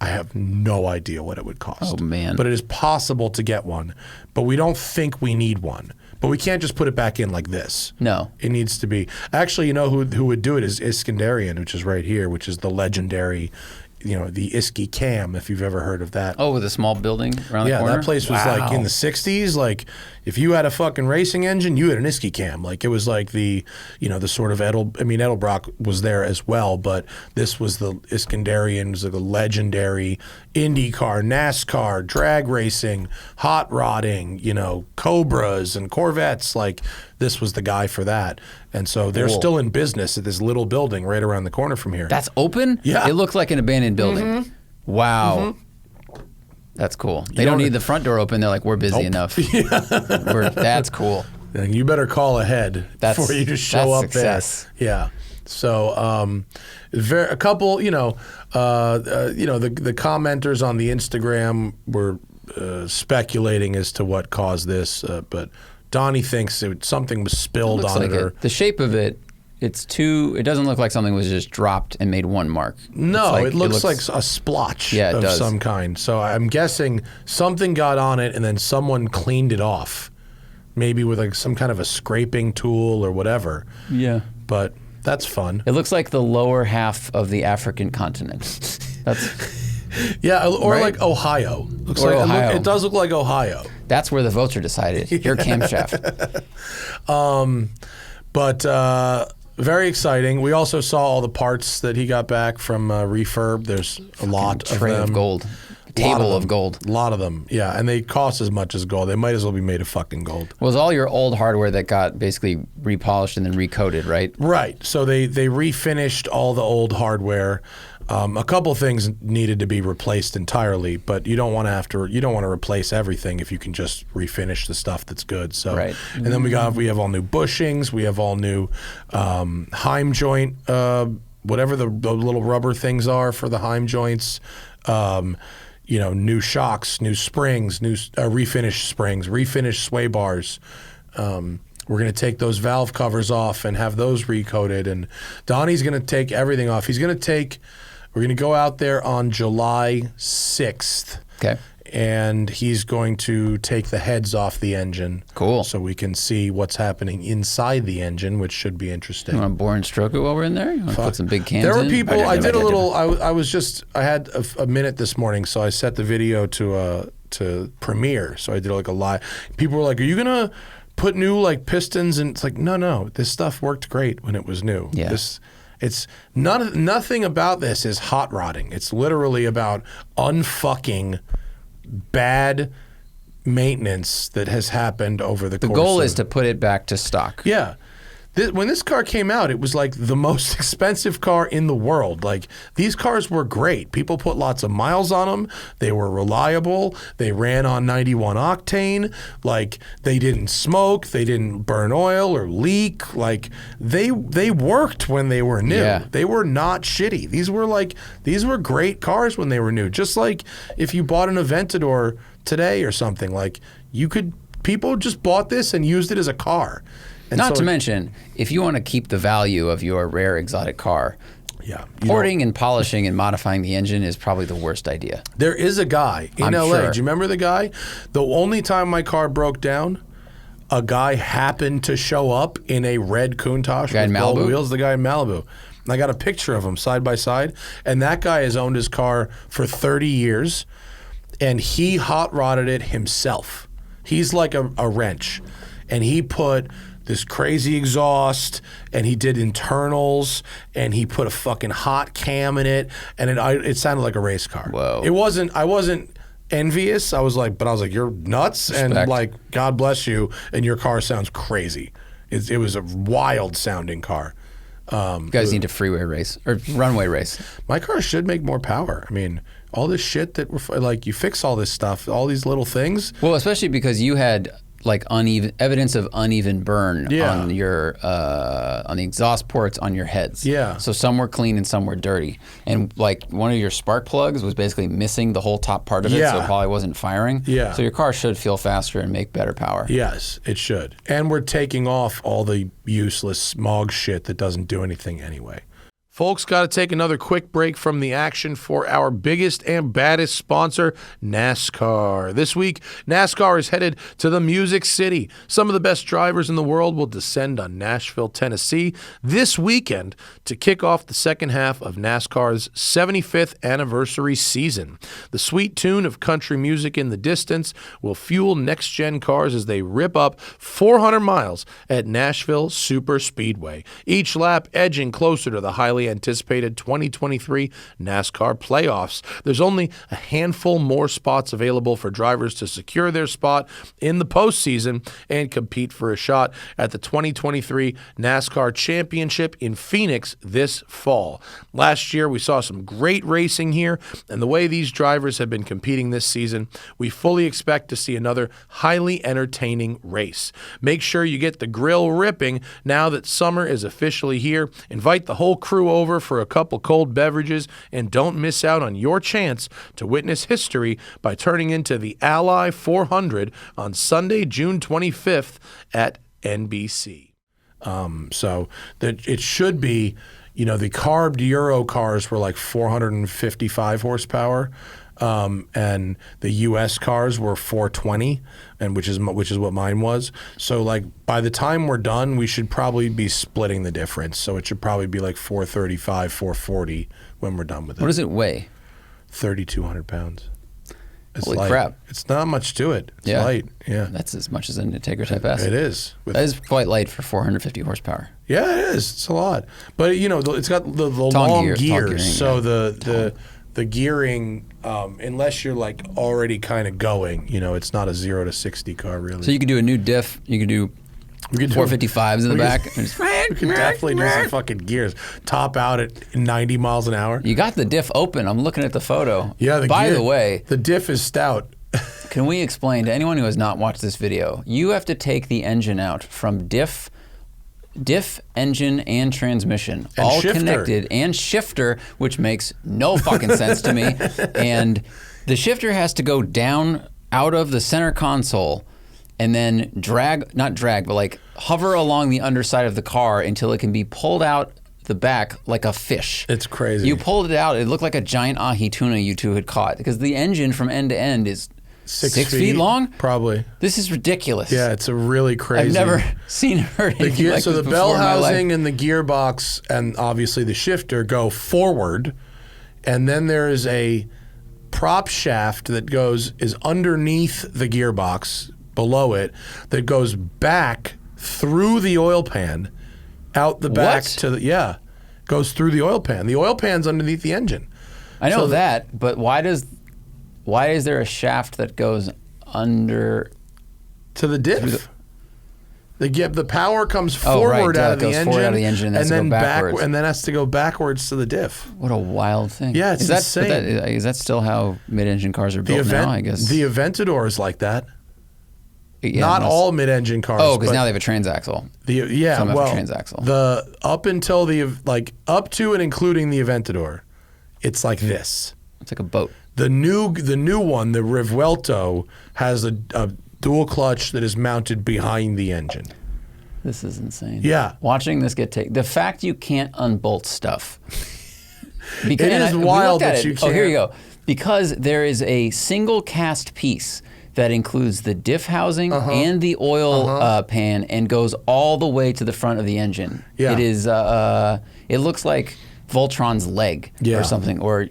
Speaker 1: I have no idea what it would cost.
Speaker 2: Oh, man.
Speaker 1: But it is possible to get one. But we don't think we need one. But we can't just put it back in like this.
Speaker 2: No.
Speaker 1: It needs to be. Actually, you know who would do it is Iskandarian, which is right here, which is the legendary, the Iski Cam, if you've ever heard of that.
Speaker 2: Oh, with a small building around the corner?
Speaker 1: Yeah, that place was like in the 60s. Like, if you had a fucking racing engine, you had an Iski Cam. Like, it was like the sort of Edelbrock was there as well, but this was the Iskandarian, was like a legendary IndyCar, NASCAR, drag racing, hot rodding, Cobras and Corvettes. Like, this was the guy for that. And so they're still in business at this little building right around the corner from here.
Speaker 2: That's open?
Speaker 1: Yeah.
Speaker 2: It looked like an abandoned building. Wow. That's cool. They don't need the front door open. They're like, we're busy enough. That's cool.
Speaker 1: And you better call ahead before you just show up
Speaker 2: success.
Speaker 1: there. Yeah. So a couple, the commenters on the Instagram were speculating as to what caused this, but Donnie thinks something was spilled on it.
Speaker 2: The shape of it, it doesn't look like something was just dropped and made one mark.
Speaker 1: No, it looks like a splotch of some kind. So I'm guessing something got on it and then someone cleaned it off, maybe with like some kind of a scraping tool or whatever. Yeah. But that's fun.
Speaker 2: It looks like the lower half of the African continent.
Speaker 1: Like Ohio. It does look like Ohio.
Speaker 2: That's where the votes are decided. Your camshaft.
Speaker 1: But very exciting. We also saw all the parts that he got back from refurb. There's a lot of them.
Speaker 2: Tray of gold. Table of gold.
Speaker 1: A lot of them, yeah. And they cost as much as gold. They might as well be made of fucking gold.
Speaker 2: It was all your old hardware that got basically repolished and then recoated, right?
Speaker 1: Right. So they refinished all the old hardware. A couple things needed to be replaced entirely, but you don't want to replace everything if you can just refinish the stuff that's good. So, and then we have all new bushings, we have all new Heim joint, whatever the little rubber things are for the Heim joints. New shocks, new springs, new refinished springs, refinished sway bars. We're going to take those valve covers off and have those recoated. And Donnie's going to take everything off. We're going to go out there on July 6th.
Speaker 2: Okay.
Speaker 1: And he's going to take the heads off the engine. Cool. So we can see what's happening inside the engine, which should be interesting.
Speaker 2: You want to bore and stroke it while we're in there? You want to put some big cans in?
Speaker 1: There were people, I had a minute this morning, so I set the video to Premiere. So I did like a live. People were like, are you going to put new like pistons? And it's like, no, this stuff worked great when it was new.
Speaker 2: Yeah.
Speaker 1: Nothing about this is hot rodding. It's literally about unfucking bad maintenance that has happened over the course.
Speaker 2: The goal is to put it back to stock.
Speaker 1: Yeah. when this car came out, it was like the most expensive car in the world. Like, these cars were great. People put lots of miles on them. They were reliable. They ran on 91 octane. Like, they didn't smoke. They didn't burn oil or leak. Like, they worked when they were new.
Speaker 2: Yeah.
Speaker 1: They were not shitty. These were great cars when they were new. Just like if you bought an Aventador today or something, like, people just bought this and used it as a car. And
Speaker 2: Not to mention, if you want to keep the value of your rare exotic car, porting and polishing and modifying the engine is probably the worst idea.
Speaker 1: There is a guy in LA.
Speaker 2: Sure.
Speaker 1: Do you remember the guy? The only time my car broke down, a guy happened to show up in a red Countach with gold wheels. The guy in Malibu. And I got a picture of him side by side. And that guy has owned his car for 30 years. And he hot rodded it himself. He's like a wrench. And he put this crazy exhaust, and he did internals, and he put a fucking hot cam in it, and it sounded like a race car.
Speaker 2: Whoa.
Speaker 1: I wasn't envious. I was like, you're nuts.
Speaker 2: Respect.
Speaker 1: And like, God bless you, and your car sounds crazy. It was a wild sounding car.
Speaker 2: You guys need to freeway race or runway race.
Speaker 1: My car should make more power. I mean, all this shit that like, you fix all this stuff, all these little things.
Speaker 2: Well, especially because you had like evidence of uneven burn on your on the exhaust ports on your heads.
Speaker 1: Yeah.
Speaker 2: So some were clean and some were dirty, and like one of your spark plugs was basically missing the whole top part of it, so it probably wasn't firing.
Speaker 1: Yeah.
Speaker 2: So your car should feel faster and make better power.
Speaker 1: Yes, it should. And we're taking off all the useless smog shit that doesn't do anything anyway. Folks, got to take another quick break from the action for our biggest and baddest sponsor, NASCAR. This week, NASCAR is headed to the Music City. Some of the best drivers in the world will descend on Nashville, Tennessee this weekend to kick off the second half of NASCAR's 75th anniversary season. The sweet tune of country music in the distance will fuel next-gen cars as they rip up 400 miles at Nashville Super Speedway, each lap edging closer to the highly anticipated 2023 NASCAR playoffs. There's only a handful more spots available for drivers to secure their spot in the postseason and compete for a shot at the 2023 NASCAR Championship in Phoenix this fall. Last year, we saw some great racing here, and the way these drivers have been competing this season, we fully expect to see another highly entertaining race. Make sure you get the grill ripping now that summer is officially here. Invite the whole crew over for a couple cold beverages, and don't miss out on your chance to witness history by turning into the Ally 400 on Sunday, June 25th at NBC. So that it should be, the carbed Euro cars were like 455 horsepower. And the U.S. cars were 420, and which is what mine was. So like by the time we're done, we should probably be splitting the difference. So it should probably be like 435, 440 when we're done with it.
Speaker 2: What does it weigh?
Speaker 1: 3,200 pounds. It's
Speaker 2: Holy
Speaker 1: light.
Speaker 2: crap!
Speaker 1: It's not much to it. It's light. Yeah,
Speaker 2: that's as much as an Integra Type S.
Speaker 1: It is.
Speaker 2: That is quite light for 450 horsepower.
Speaker 1: Yeah, it is. It's a lot. But it's got the long gears. So the gearing, unless you're like already kind of going, it's not a 0 to 60 car really.
Speaker 2: So you could do a new diff. You could do 455s in the back.
Speaker 1: We could definitely do some fucking gears. Top out at 90 miles an hour.
Speaker 2: You got the diff open. I'm looking at the photo.
Speaker 1: Yeah.
Speaker 2: By the way,
Speaker 1: the diff is stout.
Speaker 2: Can we explain to anyone who has not watched this video? You have to take the engine out from diff, engine, and transmission, and all shifter. Connected, and shifter, which makes no fucking sense to me. And the shifter has to go down out of the center console and then hover along the underside of the car until it can be pulled out the back like a fish.
Speaker 1: It's crazy.
Speaker 2: You pulled it out, it looked like a giant ahi tuna you two had caught, because the engine from end to end is 6 feet long?
Speaker 1: Probably.
Speaker 2: This is ridiculous.
Speaker 1: Yeah, it's a really crazy.
Speaker 2: I've never seen or heard anything like
Speaker 1: so
Speaker 2: this
Speaker 1: the bell
Speaker 2: before in my life.
Speaker 1: housing and the gearbox and obviously the shifter go forward, and then there is a prop shaft that is underneath the gearbox below it that goes back through the oil pan, out the back goes through the oil pan. The oil pan's underneath the engine.
Speaker 2: I know that, but why is there a shaft that goes under
Speaker 1: to the diff? The power comes forward out of the engine,
Speaker 2: forward out of the engine, and then backwards,
Speaker 1: and then has to go backwards to the diff.
Speaker 2: What a wild thing!
Speaker 1: Yeah, it's insane.
Speaker 2: Is that still how mid-engine cars are built now? I guess
Speaker 1: the Aventador is like that.
Speaker 2: Yeah,
Speaker 1: not all mid-engine cars.
Speaker 2: Oh, because now they have a transaxle. Some have a transaxle.
Speaker 1: Up to and including the Aventador, it's like this.
Speaker 2: It's like a boat.
Speaker 1: The new one, the Rivuelto, has a dual clutch that is mounted behind the engine.
Speaker 2: This is insane.
Speaker 1: Yeah.
Speaker 2: Watching this get taken. The fact you can't unbolt stuff.
Speaker 1: It is wild that you can't.
Speaker 2: Oh, here you go. Because there is a single cast piece that includes the diff housing and the oil pan and goes all the way to the front of the engine. Yeah. It is. It looks like Voltron's leg or something, or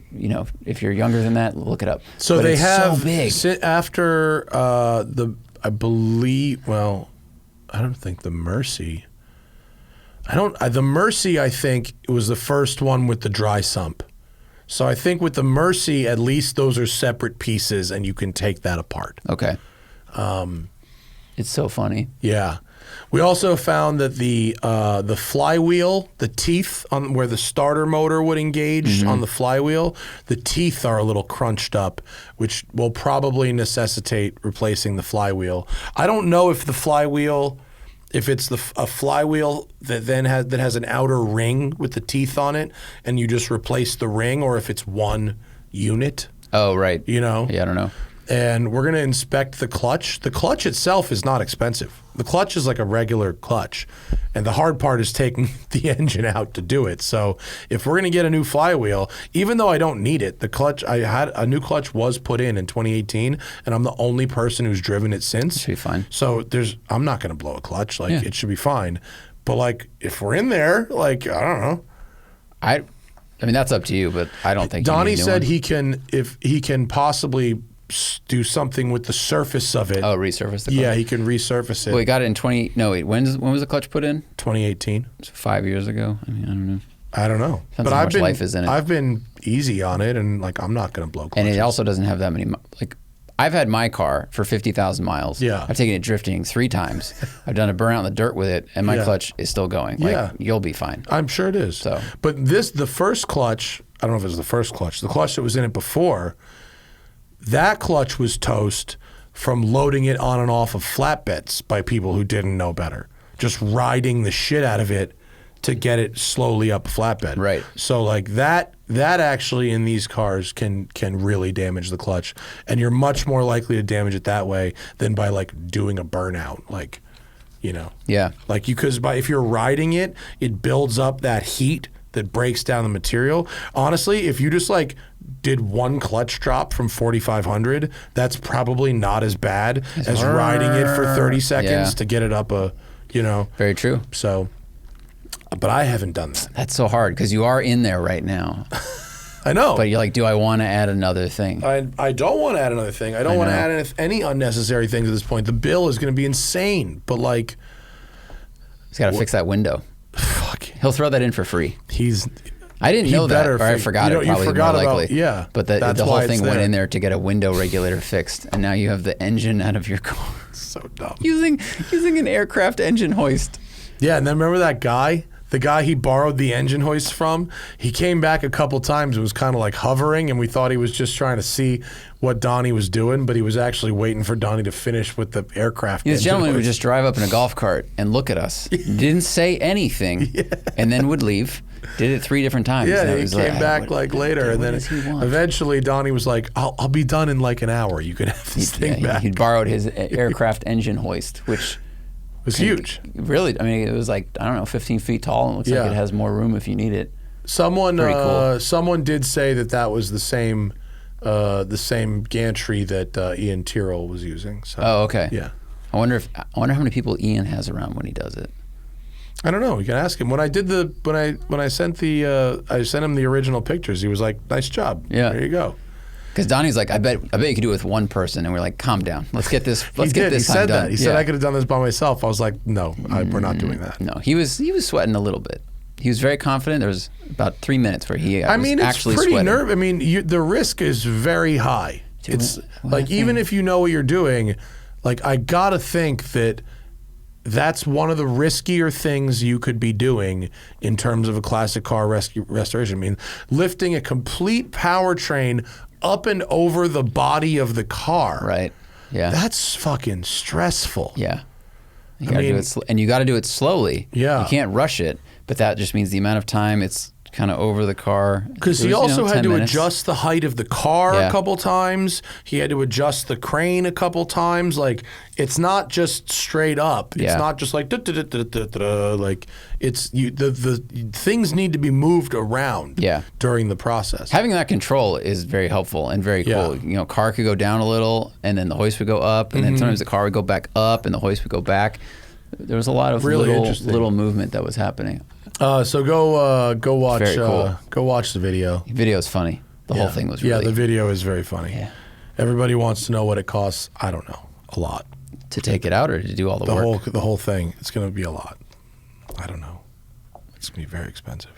Speaker 2: if you're younger than that, look it up.
Speaker 1: So
Speaker 2: but
Speaker 1: they
Speaker 2: it's
Speaker 1: have
Speaker 2: so big.
Speaker 1: After I believe. Well, I don't think the Mercy. The Mercy, I think, was the first one with the dry sump. So I think with the Mercy, at least those are separate pieces, and you can take that apart.
Speaker 2: Okay. It's so funny.
Speaker 1: Yeah. We also found that the flywheel, the teeth on where the starter motor would engage on the flywheel, the teeth are a little crunched up, which will probably necessitate replacing the flywheel. I don't know if the flywheel, if it's a flywheel that then has an outer ring with the teeth on it, and you just replace the ring, or if it's one unit.
Speaker 2: Oh, right.
Speaker 1: Yeah,
Speaker 2: I don't know.
Speaker 1: And we're going to inspect the clutch. The clutch itself is not expensive. The clutch is like a regular clutch. And the hard part is taking the engine out to do it. So if we're going to get a new flywheel, even though I don't need it, the clutch, a new clutch was put in 2018, and I'm the only person who's driven it since.
Speaker 2: Should be fine.
Speaker 1: So I'm not going to blow a clutch. It should be fine. But if we're in there, I don't know.
Speaker 2: I mean, that's up to you, but I don't think
Speaker 1: Donnie
Speaker 2: you need
Speaker 1: said if he can possibly do something with the surface of it.
Speaker 2: Oh, resurface the clutch?
Speaker 1: Yeah, he can resurface it.
Speaker 2: Well, he got it in when was the clutch put in?
Speaker 1: 2018.
Speaker 2: So 5 years ago? I mean, I don't know.
Speaker 1: I don't know.
Speaker 2: Depends how much life is in it.
Speaker 1: I've been easy on it, and I'm not going to blow clutches.
Speaker 2: And it also doesn't have that many, I've had my car for 50,000 miles.
Speaker 1: Yeah.
Speaker 2: I've taken it drifting 3 times. I've done a burnout in the dirt with it, and my clutch is still going. You'll be fine.
Speaker 1: I'm sure it is.
Speaker 2: So,
Speaker 1: but the first clutch, I don't know if it was the first clutch, the clutch that was in it before, that clutch was toast from loading it on and off of flatbeds by people who didn't know better. Just riding the shit out of it to get it slowly up a flatbed.
Speaker 2: Right.
Speaker 1: So that actually in these cars can really damage the clutch, and you're much more likely to damage it that way than by doing a burnout.
Speaker 2: Yeah.
Speaker 1: Because if you're riding it, it builds up that heat that breaks down the material. Honestly, if you just did one clutch drop from 4,500, that's probably not as bad as riding it for 30 seconds to get it up
Speaker 2: Very true.
Speaker 1: So, but I haven't done that.
Speaker 2: That's so hard because you are in there right now.
Speaker 1: I know.
Speaker 2: But you're do I want to add another thing?
Speaker 1: I don't want to add another thing. I don't want to add any unnecessary things at this point. The bill is going to be insane, but
Speaker 2: he's got to fix that window.
Speaker 1: Fuck.
Speaker 2: He'll throw that in for free.
Speaker 1: I
Speaker 2: didn't know that, or I forgot it. Probably more likely.
Speaker 1: Yeah,
Speaker 2: but the whole thing went in there to get a window regulator fixed, and now you have the engine out of your car.
Speaker 1: So dumb.
Speaker 2: Using an aircraft engine hoist.
Speaker 1: Yeah, and then remember that guy? The guy he borrowed the engine hoist from, he came back a couple times and was kind of hovering, and we thought he was just trying to see what Donnie was doing, but he was actually waiting for Donnie to finish with the aircraft engine
Speaker 2: This gentleman
Speaker 1: hoist.
Speaker 2: would just drive up in a golf cart and look at us, didn't say anything, and then would leave. Did it 3 different times.
Speaker 1: Yeah, he came back later, and then eventually Donnie was like, I'll be done in an hour. You can have this thing back.
Speaker 2: He borrowed his aircraft engine hoist, which
Speaker 1: was huge.
Speaker 2: Really, I mean, it was 15 feet tall, and it looks like it has more room if you need it.
Speaker 1: Someone
Speaker 2: cool.
Speaker 1: Someone did say that was the same gantry that Ian Tyrrell was using. So,
Speaker 2: oh, okay.
Speaker 1: Yeah.
Speaker 2: I wonder how many people Ian has around when he does it.
Speaker 1: I don't know. We can ask him. When I did when I sent him the original pictures, he was like, "Nice job.
Speaker 2: Yeah.
Speaker 1: There you go."
Speaker 2: Because Donnie's like, I bet you could do it with one person, and we're like, calm down. Let's get this.
Speaker 1: He said
Speaker 2: done.
Speaker 1: that. He said I could have done this by myself. I was like, no, we're not doing that.
Speaker 2: No, he was sweating a little bit. He was very confident. There was about 3 minutes where he was actually
Speaker 1: it's pretty
Speaker 2: sweating.
Speaker 1: nerve. I mean, the risk is very high. It's even if you know what you're doing, I gotta think that that's one of the riskier things you could be doing in terms of a classic car restoration. I mean, lifting a complete powertrain up and over the body of the car.
Speaker 2: Right. Yeah.
Speaker 1: That's fucking stressful.
Speaker 2: Yeah. You gotta do it and you got to do it slowly.
Speaker 1: Yeah.
Speaker 2: You can't rush it, but that just means the amount of time it's kind of over the car.
Speaker 1: Because he also had to adjust the height of the car a couple times. He had to adjust the crane a couple times. Like, it's not just straight up. It's not just like like it's the things need to be moved around during the process.
Speaker 2: Having that control is very helpful and very cool. You know, car could go down a little and then the hoist would go up, and then sometimes the car would go back up and the hoist would go back. There was a lot of really little movement that was happening.
Speaker 1: So go watch
Speaker 2: cool.
Speaker 1: go watch the video.
Speaker 2: The video's funny. The whole thing was really...
Speaker 1: Yeah, the video is very funny.
Speaker 2: Yeah.
Speaker 1: Everybody wants to know what it costs. I don't know. A lot.
Speaker 2: To take it out or to do all the work?
Speaker 1: The whole thing. It's going to be a lot. I don't know. It's going to be very expensive.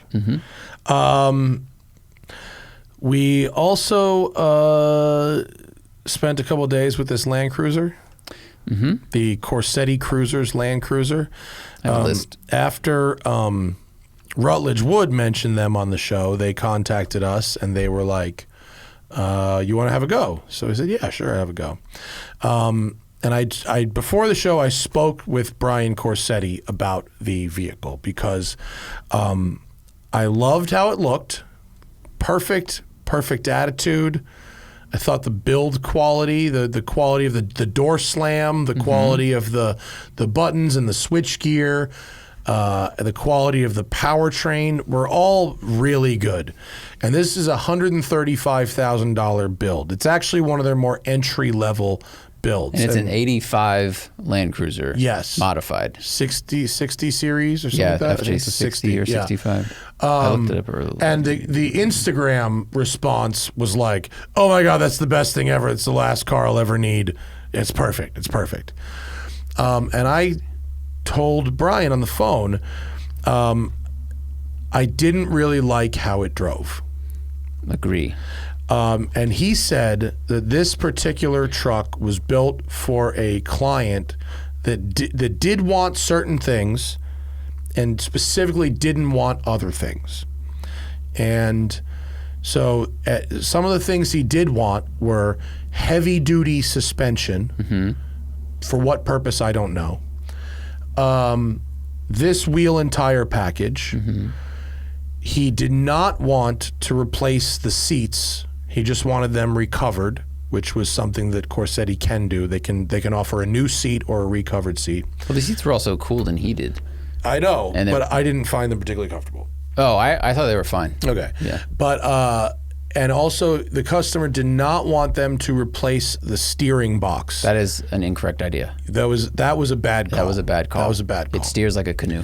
Speaker 1: We also spent a couple of days with this Land Cruiser. The Corsetti Cruisers, Land Cruiser.
Speaker 2: I have a list.
Speaker 1: After Rutledge Wood mentioned them on the show, they contacted us and they were like, you want to have a go? So we said, yeah, sure, have a go. And I before the show, I spoke with Brian Corsetti about the vehicle because I loved how it looked. Perfect attitude. I thought the build quality, the quality of the door slam, the quality of the buttons and the switch gear, the quality of the powertrain were all really good. And this is a $135,000 build. It's actually one of their more entry-level builds.
Speaker 2: And it's an 85 Land Cruiser.
Speaker 1: Yes.
Speaker 2: Modified.
Speaker 1: 60 series or something like that?
Speaker 2: Yeah, actually it's a 60 or 65. I looked it up earlier.
Speaker 1: And the Instagram response was like, oh my God, that's the best thing ever. It's the last car I'll ever need. It's perfect. It's perfect. And I told Brian on the phone, I didn't really like how it drove.
Speaker 2: Agree.
Speaker 1: And he said that this particular truck was built for a client that did want certain things and specifically didn't want other things. And so some of the things he did want were heavy-duty suspension. For what purpose, I don't know. This wheel and tire package. He did not want to replace the seats. He just wanted them recovered, which was something that Corsetti can do. They can offer a new seat or a recovered seat.
Speaker 2: Well, the seats were also cooled and heated.
Speaker 1: I know, but I didn't find them particularly comfortable.
Speaker 2: Oh, I thought they were fine.
Speaker 1: Okay.
Speaker 2: Yeah.
Speaker 1: But and also the customer did not want them to replace the steering box.
Speaker 2: That is an incorrect idea.
Speaker 1: That was a bad call.
Speaker 2: That was a bad call.
Speaker 1: That was a bad call.
Speaker 2: It steers like a canoe.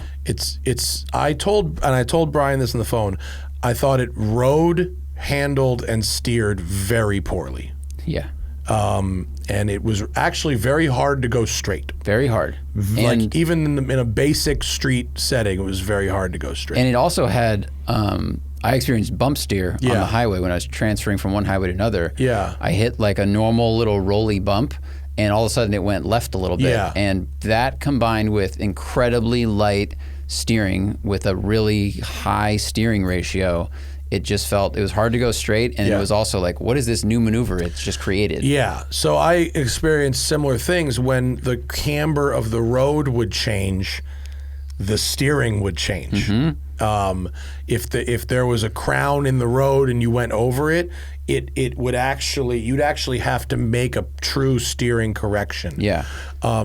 Speaker 1: I told Brian this on the phone. I thought it rode, handled, and steered very poorly.
Speaker 2: Yeah.
Speaker 1: And it was actually very hard to go straight.
Speaker 2: Very hard.
Speaker 1: Like even in a basic street setting, it was very hard to go straight.
Speaker 2: And it also had, I experienced bump steer on the highway when I was transferring from one highway to another.
Speaker 1: Yeah.
Speaker 2: I hit like a normal little rolly bump and all of a sudden it went left a little bit.
Speaker 1: Yeah.
Speaker 2: And that combined with incredibly light steering with a really high steering ratio, it just felt, it was hard to go straight, and it was also like, what is this new maneuver it's just created? Yeah,
Speaker 1: so I experienced similar things. When the camber of the road would change, the steering would change. If there was a crown in the road and you went over it, it would actually, you'd actually have to make a true steering correction.
Speaker 2: Yeah.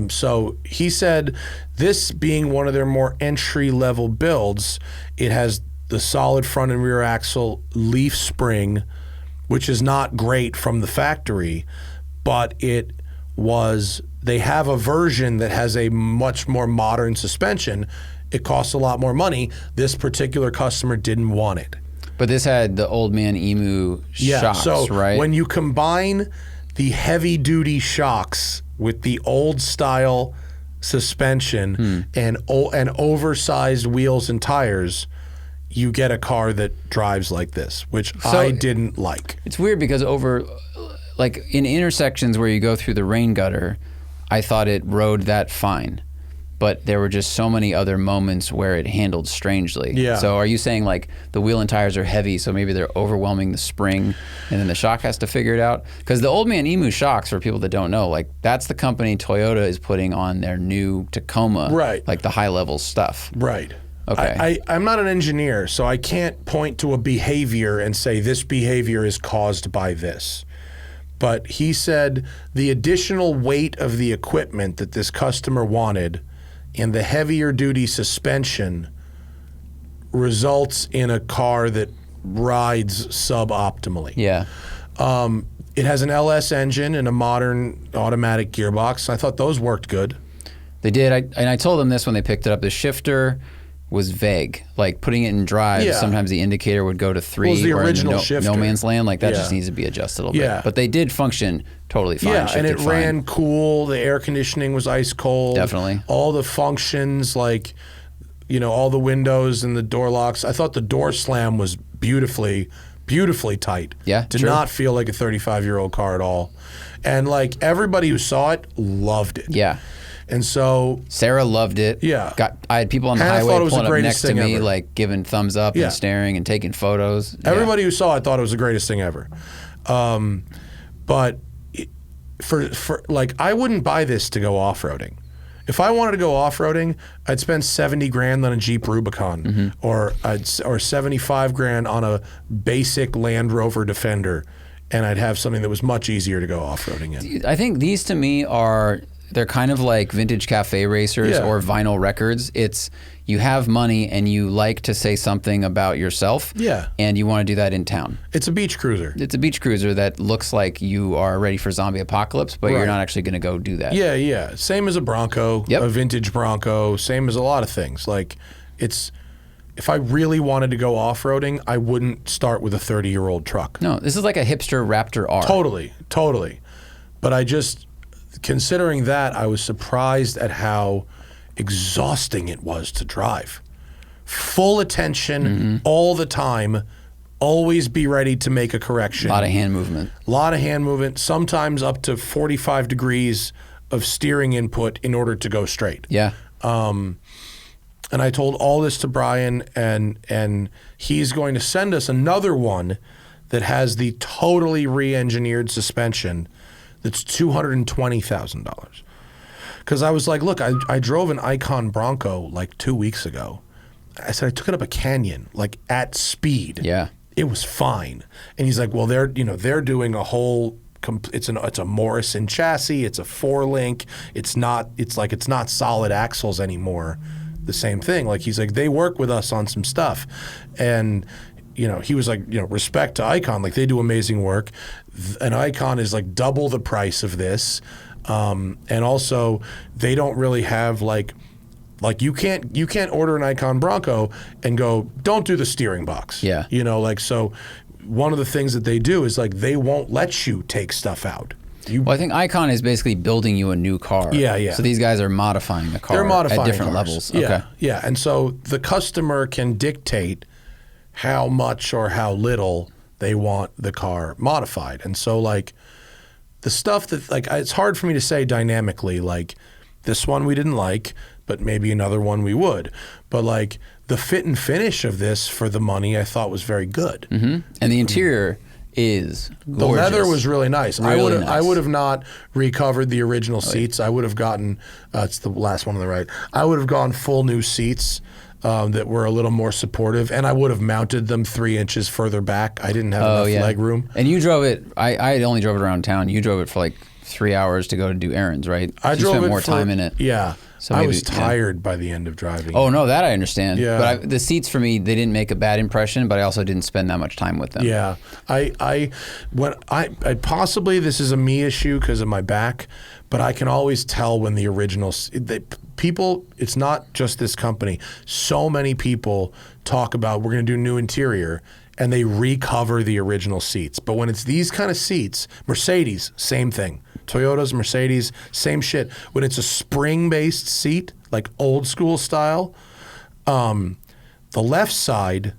Speaker 1: So he said, this being one of their more entry-level builds, it has the solid front and rear axle leaf spring, which is not great from the factory, but they have a version that has a much more modern suspension. It costs a lot more money. This particular customer didn't want it.
Speaker 2: But this had the old man emu shocks,
Speaker 1: so
Speaker 2: right?
Speaker 1: When you combine the heavy duty shocks with the old style suspension and oversized wheels and tires, you get a car that drives like this, which I didn't like.
Speaker 2: It's weird because like in intersections where you go through the rain gutter, I thought it rode that fine. but there were just so many other moments where it handled strangely.
Speaker 1: Yeah.
Speaker 2: So are you saying like the wheel and tires are heavy, so maybe they're overwhelming the spring, and then the shock has to figure it out? Because the Old Man Emu shocks, for people that don't know, like that's the company Toyota is putting on their new Tacoma,
Speaker 1: right?
Speaker 2: Like the high level stuff,
Speaker 1: right?
Speaker 2: Okay.
Speaker 1: I'm not an engineer, so I can't point to a behavior and say this behavior is caused by this. But he said the additional weight of the equipment that this customer wanted and the heavier duty suspension results in a car that rides suboptimally.
Speaker 2: Yeah.
Speaker 1: It has an LS engine and a modern automatic gearbox. I thought those worked good.
Speaker 2: They did. And I told them this when they picked it up. The shifter was vague. Like putting it in drive, sometimes the indicator would go to 3.
Speaker 1: Well, it was the
Speaker 2: or
Speaker 1: original
Speaker 2: in the
Speaker 1: shifter.
Speaker 2: no man's land. Like that just needs to be adjusted a little bit. But they did function totally fine.
Speaker 1: Yeah, and it
Speaker 2: fine.
Speaker 1: ran cool. The air conditioning was ice cold.
Speaker 2: Definitely.
Speaker 1: All the functions, like, all the windows and the door locks. I thought the door slam was beautifully tight.
Speaker 2: Yeah,
Speaker 1: Did not feel like a 35-year-old car at all. And like everybody who saw it loved it.
Speaker 2: Yeah.
Speaker 1: And so
Speaker 2: Sarah loved it.
Speaker 1: Yeah.
Speaker 2: I had people on the
Speaker 1: Hannah
Speaker 2: highway
Speaker 1: thought it was
Speaker 2: pulling
Speaker 1: the
Speaker 2: up
Speaker 1: greatest
Speaker 2: next to
Speaker 1: thing
Speaker 2: me,
Speaker 1: ever.
Speaker 2: like giving thumbs up and staring and taking photos.
Speaker 1: Everybody who saw it thought it was the greatest thing ever. But for like, I wouldn't buy this to go off-roading. If I wanted to go off-roading, I'd spend $70,000 on a Jeep Rubicon, or 75 grand on a basic Land Rover Defender, and I'd have something that was much easier to go off-roading in.
Speaker 2: I think these to me they're kind of like vintage cafe racers or vinyl records. It's you have money and you like to say something about yourself.
Speaker 1: Yeah.
Speaker 2: And you want to do that in town.
Speaker 1: It's a beach cruiser.
Speaker 2: It's a beach cruiser that looks like you are ready for zombie apocalypse, but you're not actually going to go do that.
Speaker 1: Yeah, yeah. Same as a Bronco,
Speaker 2: Yep.
Speaker 1: a vintage Bronco, same as a lot of things. Like, if I really wanted to go off-roading, I wouldn't start with a 30-year-old truck.
Speaker 2: No, this is like a hipster Raptor R.
Speaker 1: Totally. But considering that, I was surprised at how exhausting it was to drive. Full attention all the time, always be ready to make a correction.
Speaker 2: A lot of hand movement. Sometimes up to 45 degrees of steering input in order to go straight. Yeah.
Speaker 1: And I told all this to Brian, and he's going to send us another one that has the totally re-engineered suspension that's $220,000. Because I was like, look, I drove an Icon Bronco like 2 weeks ago. I said I took it up a canyon, like at speed.
Speaker 2: Yeah.
Speaker 1: It was fine. And he's like, well, they're doing a whole, it's a Morrison chassis, it's a 4-link, it's not solid axles anymore. The same thing. Like, he's like, they work with us on some stuff. And he was like, respect to Icon, like they do amazing work. An Icon is like double the price of this. And also they don't really have like you can't order an Icon Bronco and go, don't do the steering box.
Speaker 2: Yeah.
Speaker 1: So one of the things that they do is like, they won't let you take stuff out.
Speaker 2: Well, I think Icon is basically building you a new car.
Speaker 1: Yeah.
Speaker 2: So these guys are modifying the car.
Speaker 1: They're modifying
Speaker 2: at different
Speaker 1: cars.
Speaker 2: levels.
Speaker 1: Yeah,
Speaker 2: Okay.
Speaker 1: yeah. And so the customer can dictate how much or how little they want the car modified. And so like the stuff that like, it's hard for me to say dynamically, like this one we didn't like, but maybe another one we would. But like the fit and finish of this for the money, I thought was very good.
Speaker 2: Mm-hmm. And the interior is gorgeous.
Speaker 1: The leather was really nice.
Speaker 2: Really
Speaker 1: I would have not recovered the original seats. I would have gotten, it's the last one on the right. I would have gone full new seats that were a little more supportive, and I would have mounted them 3 inches further back. I didn't have enough leg room.
Speaker 2: And you drove it, I only drove it around town. You drove it for like 3 hours to go to do errands, right?
Speaker 1: I
Speaker 2: you
Speaker 1: drove
Speaker 2: spent
Speaker 1: it
Speaker 2: more
Speaker 1: for,
Speaker 2: time in it.
Speaker 1: Yeah.
Speaker 2: So
Speaker 1: I
Speaker 2: maybe,
Speaker 1: was tired by the end of driving.
Speaker 2: Oh, no, that I understand.
Speaker 1: Yeah.
Speaker 2: But the seats for me, they didn't make a bad impression, but I also didn't spend that much time with them.
Speaker 1: Yeah. I possibly this is a me issue because of my back, but I can always tell when the original people, it's not just this company. So many people talk about we're going to do new interior and they recover the original seats. But when it's these kind of seats, Mercedes, same thing. Toyotas, Mercedes, same shit. When it's a spring-based seat, like old school style, the left side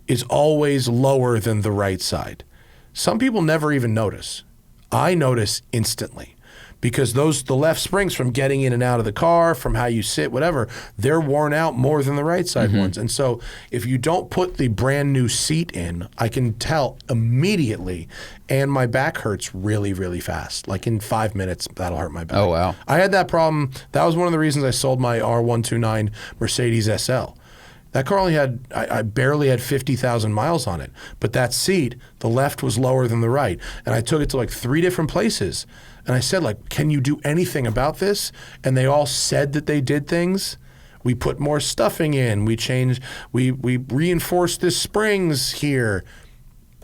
Speaker 1: is always lower than the right side. Some people never even notice. I notice instantly because the left springs from getting in and out of the car, from how you sit, whatever, they're worn out more than the right side ones. And so if you don't put the brand new seat in, I can tell immediately, and my back hurts really, really fast. Like in 5 minutes, that'll hurt my back.
Speaker 2: Oh, wow.
Speaker 1: I had that problem. That was one of the reasons I sold my R129 Mercedes SL. That car only had, I barely had 50,000 miles on it. But that seat, the left was lower than the right. And I took it to like 3 different places. And I said, like, can you do anything about this? And they all said that they did things. We put more stuffing in. We changed, we reinforced the springs here.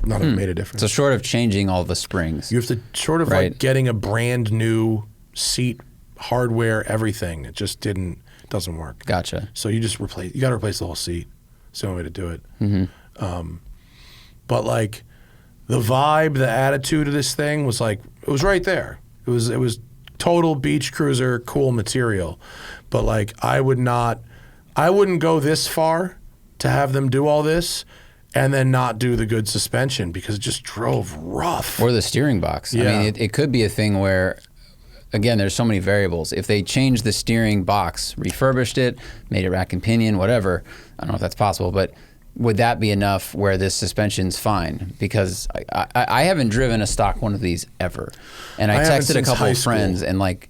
Speaker 1: None of it made a difference.
Speaker 2: So short of changing all the springs.
Speaker 1: You have to, short of like getting a brand new seat, hardware, everything. It just doesn't work.
Speaker 2: Gotcha.
Speaker 1: So you just you got to replace the whole seat. It's the only way to do it. But like the vibe, the attitude of this thing was like, it was right there. It was total beach cruiser, cool material. But like I wouldn't go this far to have them do all this and then not do the good suspension because it just drove rough.
Speaker 2: Or the steering box.
Speaker 1: Yeah.
Speaker 2: I mean, it could be a thing where, again, there's so many variables. If they changed the steering box, refurbished it, made it rack and pinion, whatever, I don't know if that's possible, but would that be enough where this suspension's fine? Because I haven't driven a stock one of these ever. And I texted a couple of friends and like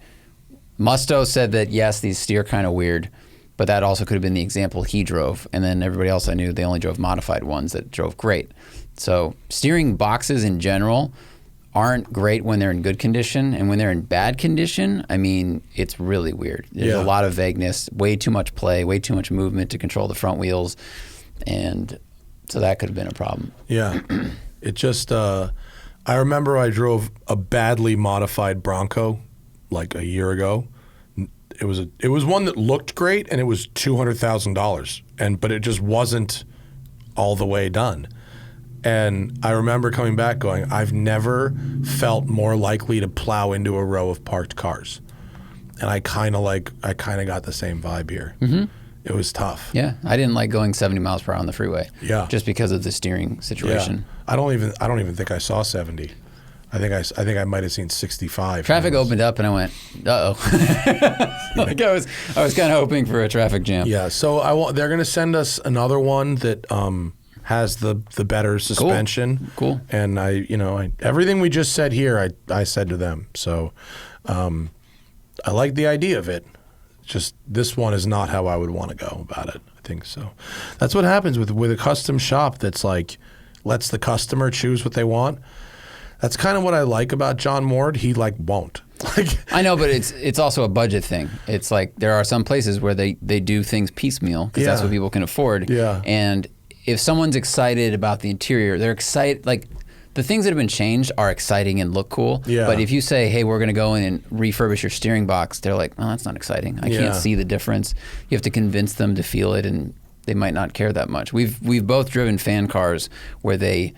Speaker 2: Musto said that yes, these steer kind of weird, but that also could have been the example he drove. And then everybody else I knew, they only drove modified ones that drove great. So steering boxes in general aren't great when they're in good condition, and when they're in bad condition, I mean, it's really weird. There's a lot of vagueness, way too much play, way too much movement to control the front wheels, and so that could have been a problem.
Speaker 1: Yeah. It just, I remember I drove a badly modified Bronco like a year ago. It was one that looked great, and it was $200,000, but it just wasn't all the way done. And I remember coming back going, I've never felt more likely to plow into a row of parked cars. And I kind of got the same vibe here. It was tough.
Speaker 2: Yeah, I didn't like going 70 miles per hour on the freeway.
Speaker 1: Yeah,
Speaker 2: just because of the steering situation.
Speaker 1: Yeah. I don't even think I saw 70. I think I might have seen 65.
Speaker 2: Traffic opened up and I went, uh-oh. Like I was kind of hoping for a traffic jam.
Speaker 1: Yeah, so they're going to send us another one that has the better suspension.
Speaker 2: Cool.
Speaker 1: And everything we just said here, I said to them. So I like the idea of it. Just this one is not how I would want to go about it. I think so. That's what happens with a custom shop that's like lets the customer choose what they want. That's kind of what I like about John Ward. He won't.
Speaker 2: I know, but it's also a budget thing. It's like there are some places where they do things piecemeal because that's what people can afford.
Speaker 1: Yeah.
Speaker 2: And if someone's excited about the interior, they're excited. Like the things that have been changed are exciting and look cool.
Speaker 1: Yeah.
Speaker 2: But if you say, hey, we're going to go in and refurbish your steering box, they're like, oh, that's not exciting. I can't see the difference. You have to convince them to feel it, and they might not care that much. We've both driven fan cars where they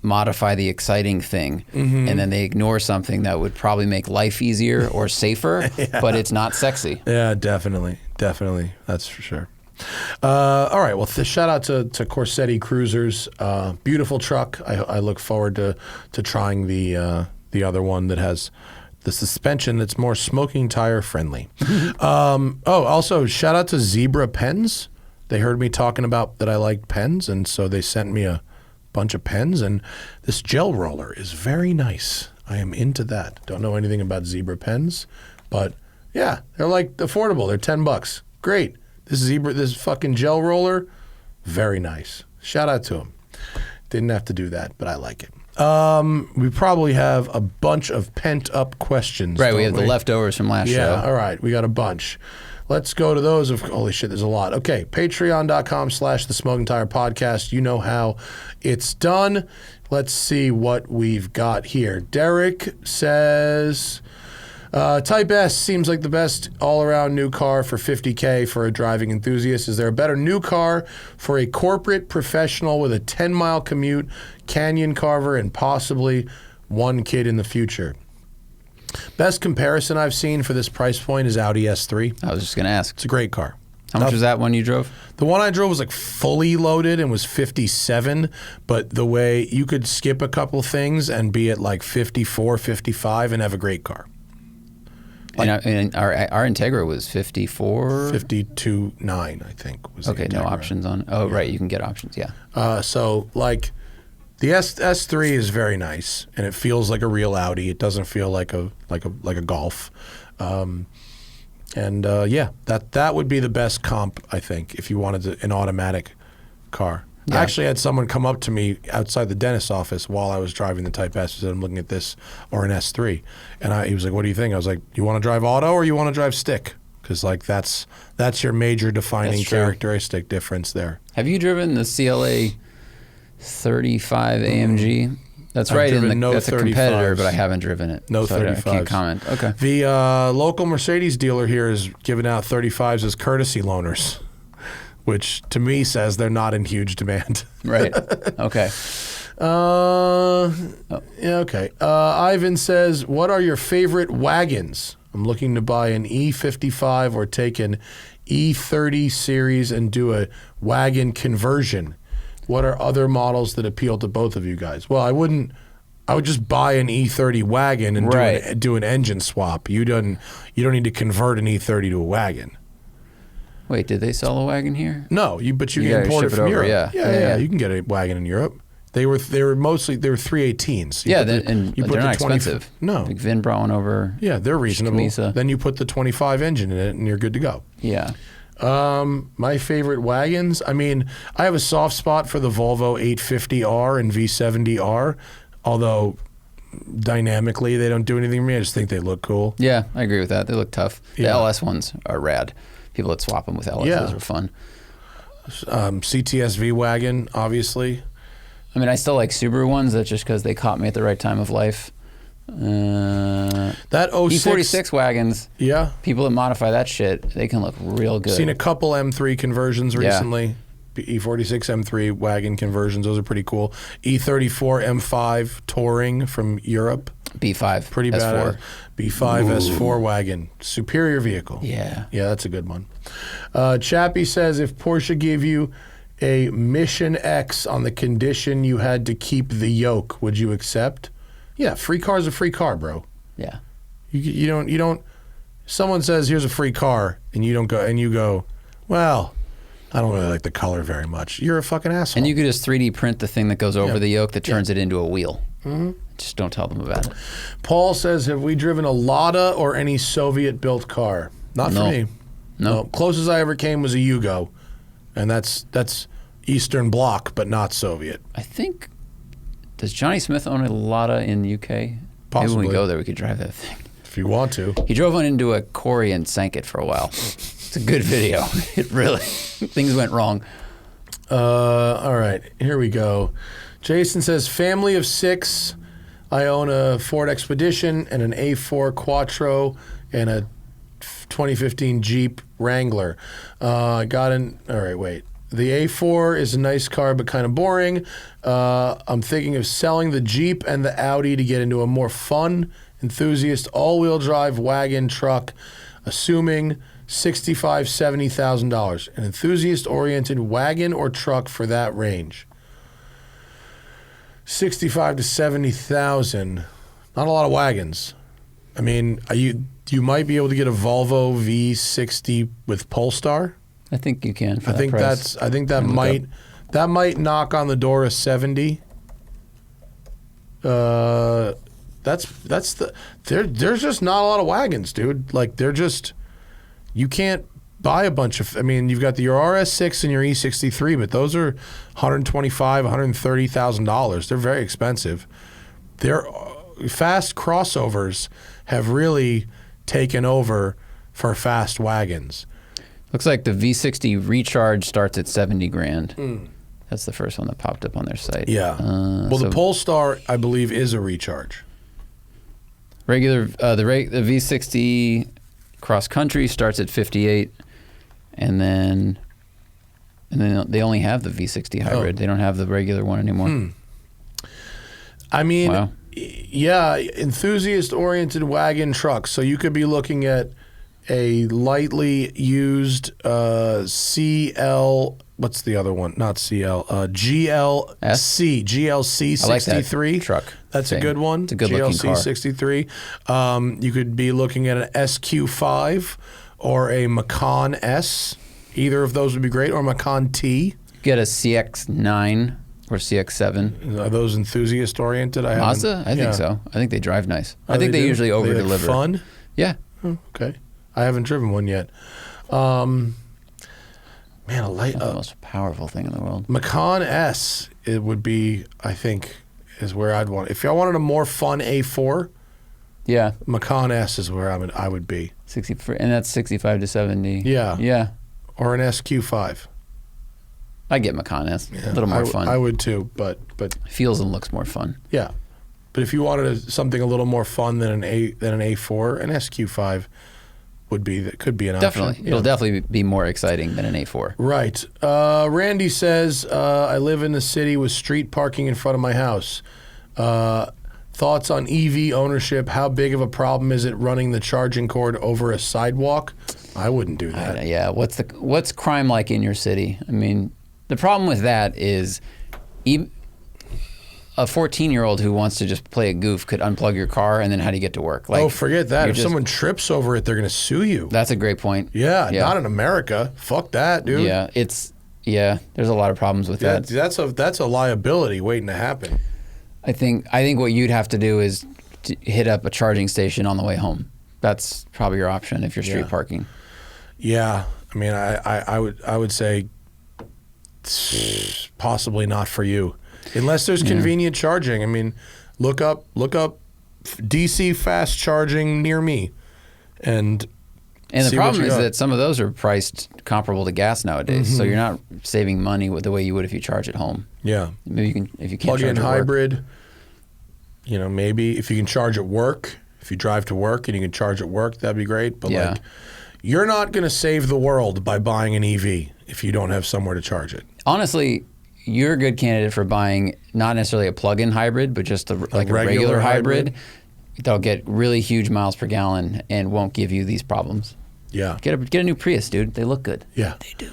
Speaker 2: modify the exciting thing and then they ignore something that would probably make life easier or safer, but it's not sexy.
Speaker 1: Yeah, definitely. That's for sure. All right. Well, shout out to Corsetti Cruisers. Beautiful truck. I look forward to trying the other one that has the suspension that's more smoking tire friendly. Also shout out to Zebra Pens. They heard me talking about that I liked pens, and so they sent me a bunch of pens, and this gel roller is very nice. I am into that. Don't know anything about Zebra pens, but yeah, they're like affordable. They're $10. Great. This fucking gel roller, very nice. Shout out to him. Didn't have to do that, but I like it. We probably have a bunch of pent up questions.
Speaker 2: Right, we have the leftovers from last show.
Speaker 1: Yeah, all right, we got a bunch. Let's go to those. Holy shit, there's a lot. Okay, patreon.com/the Smoking Tire Podcast. You know how it's done. Let's see what we've got here. Derek says, Type S seems like the best all-around new car for $50K for a driving enthusiast. Is there a better new car for a corporate professional with a 10-mile commute, canyon carver, and possibly one kid in the future? Best comparison I've seen for this price point is Audi S3.
Speaker 2: I was just going to ask.
Speaker 1: It's a great car.
Speaker 2: How much was that one you drove?
Speaker 1: The one I drove was like fully loaded and was 57, but the way you could skip a couple things and be at like 54, 55 and have a great car.
Speaker 2: And our Integra was 54?
Speaker 1: 52.9, I think. Was
Speaker 2: okay, no options on. Oh, yeah. Right, you can get options. Yeah.
Speaker 1: So like, the S3 is very nice, and it feels like a real Audi. It doesn't feel like a Golf. That would be the best comp, I think, if you wanted an automatic car. Yeah. I actually had someone come up to me outside the dentist's office while I was driving the Type S and said, I'm looking at this or an S3. And he was like, what do you think? I was like, you want to drive auto or you want to drive stick? Because like that's your major defining characteristic difference there.
Speaker 2: Have you driven the CLA 35 AMG? That's right. That's a competitor, but I haven't driven it.
Speaker 1: No,
Speaker 2: so
Speaker 1: 35s.
Speaker 2: I can't comment. Okay.
Speaker 1: The local Mercedes dealer here is giving out 35s as courtesy loaners, which to me says they're not in huge demand.
Speaker 2: Right. Okay.
Speaker 1: Okay. Ivan says, what are your favorite wagons? I'm looking to buy an E55 or take an E30 series and do a wagon conversion. What are other models that appeal to both of you guys? Well, I would just buy an E30 wagon and do an engine swap. You don't need to convert an E30 to a wagon.
Speaker 2: Wait, did they sell a wagon here?
Speaker 1: No, but you can import it from Europe.
Speaker 2: Yeah.
Speaker 1: You can get a wagon in Europe. They were 318s.
Speaker 2: And they're not expensive.
Speaker 1: No,
Speaker 2: like Vin brought one over.
Speaker 1: Yeah, they're reasonable.
Speaker 2: Camisa.
Speaker 1: Then you put the 25 engine in it, and you're good to go.
Speaker 2: Yeah.
Speaker 1: My favorite wagons. I mean, I have a soft spot for the Volvo 850R and V70R, although dynamically they don't do anything for me. I just think they look cool.
Speaker 2: Yeah, I agree with that. They look tough. The LS ones are rad. People that swap them with LSs are fun.
Speaker 1: CTS-V wagon, obviously.
Speaker 2: I mean, I still like Subaru ones. That's just because they caught me at the right time of life.
Speaker 1: That 06
Speaker 2: E46 wagons.
Speaker 1: Yeah.
Speaker 2: People that modify that shit, they can look real good.
Speaker 1: Seen a couple M3 conversions recently. E46 M3 wagon conversions. Those are pretty cool. E34 M5 Touring from Europe.
Speaker 2: B5.
Speaker 1: Pretty
Speaker 2: S4.
Speaker 1: badass. B5 S4 wagon. Superior vehicle.
Speaker 2: Yeah.
Speaker 1: Yeah, that's a good one. Chappie says, if Porsche gave you a Mission X on the condition you had to keep the yoke, would you accept? Yeah, free car's a free car, bro.
Speaker 2: Yeah.
Speaker 1: You don't. Someone says here's a free car, and you go, well, I don't really like the color very much. You're a fucking asshole.
Speaker 2: And you could just 3D print the thing that goes over the yoke that turns it into a wheel. Mm-hmm. Just don't tell them about it.
Speaker 1: Paul says, have we driven a Lada or any Soviet-built car? Not for me. No. Closest I ever came was a Yugo, and that's Eastern Bloc, but not Soviet.
Speaker 2: I think. Does Johnny Smith own a Lada in the UK?
Speaker 1: Possibly.
Speaker 2: Maybe when we go there, we could drive that thing.
Speaker 1: If you want to.
Speaker 2: He drove one into a quarry and sank it for a while. It's a good video. It really, things went wrong.
Speaker 1: All right, here we go. Jason says, family of 6. I own a Ford Expedition and an A4 Quattro and a 2015 Jeep Wrangler. All right, wait. The A4 is a nice car, but kind of boring. I'm thinking of selling the Jeep and the Audi to get into a more fun, enthusiast, all-wheel drive wagon truck, assuming $65,000, $70,000. An enthusiast-oriented wagon or truck for that range. $65,000 to $70,000. Not a lot of wagons. I mean, you might be able to get a Volvo V60 with Polestar.
Speaker 2: I think you can.
Speaker 1: I think that might knock on the door of 70. There's just not a lot of wagons, dude. Like you can't buy a bunch of. I mean, you've got your RS6 and your E63, but those are $125,000, $130,000. They're very expensive. They're fast crossovers have really taken over for fast wagons.
Speaker 2: Looks like the V60 Recharge starts at $70,000. That's the first one that popped up on their site.
Speaker 1: Yeah. The Polestar, I believe, is a Recharge.
Speaker 2: Regular, the V60 Cross Country starts at $58,000, and then they only have the V60 Hybrid. They don't have the regular one anymore.
Speaker 1: I mean, yeah, enthusiast-oriented wagon trucks. So you could be looking at a lightly used CL what's the other one? Not CL. GLC 63.
Speaker 2: I like that truck.
Speaker 1: That's a good one.
Speaker 2: It's a good looking car.
Speaker 1: GLC 63. You could be looking at an SQ5 or a Macan S. Either of those would be great, or Macan T.
Speaker 2: Get a CX-9 or CX-7.
Speaker 1: Are those enthusiast oriented?
Speaker 2: Mazda? I think so. I think they drive nice. I think they usually over deliver.
Speaker 1: Fun?
Speaker 2: Yeah.
Speaker 1: Oh, okay. I haven't driven one yet. Man, a light.
Speaker 2: The most powerful thing in the world.
Speaker 1: Macan S, it would be, I think, is where I'd want. If I wanted a more fun A4,
Speaker 2: yeah,
Speaker 1: Macan S is where I would be.
Speaker 2: 60, and that's 65 to 70.
Speaker 1: Yeah.
Speaker 2: Yeah.
Speaker 1: Or an SQ5.
Speaker 2: I get Macan S. Yeah, a little more fun.
Speaker 1: I would too, but
Speaker 2: feels and looks more fun.
Speaker 1: Yeah, but if you wanted something a little more fun than an A4, an SQ5 could be an
Speaker 2: option.
Speaker 1: Definitely,
Speaker 2: it'll definitely be more exciting than an A4.
Speaker 1: Right. Randy says, I live in the city with street parking in front of my house. Thoughts on EV ownership? How big of a problem is it running the charging cord over a sidewalk? I wouldn't do that.
Speaker 2: Yeah. What's crime like in your city? I mean, the problem with that is a 14-year-old who wants to just play a goof could unplug your car, and then how do you get to work?
Speaker 1: Like, forget that. If someone trips over it, they're going to sue you.
Speaker 2: That's a great point.
Speaker 1: Yeah, not in America. Fuck that, dude.
Speaker 2: Yeah, there's a lot of problems with that.
Speaker 1: That's a liability waiting to happen.
Speaker 2: I think what you'd have to do is to hit up a charging station on the way home. That's probably your option if you're street parking.
Speaker 1: Yeah, I mean, I would say possibly not for you, unless there's convenient charging. I mean, look up DC fast charging near me, and
Speaker 2: the problem is that some of those are priced comparable to gas nowadays, so you're not saving money with the way you would if you charge at home.
Speaker 1: Yeah,
Speaker 2: maybe you can if you can't
Speaker 1: plug-in
Speaker 2: charge
Speaker 1: hybrid.
Speaker 2: Work.
Speaker 1: You know, maybe if you can charge at work, if you drive to work and you can charge at work, that'd be great. But like, you're not going to save the world by buying an EV if you don't have somewhere to charge it.
Speaker 2: Honestly, you're a good candidate for buying not necessarily a plug-in hybrid, but just a regular hybrid. They'll get really huge miles per gallon and won't give you these problems.
Speaker 1: Yeah.
Speaker 2: Get a new Prius, dude. They look good.
Speaker 1: Yeah.
Speaker 2: They do.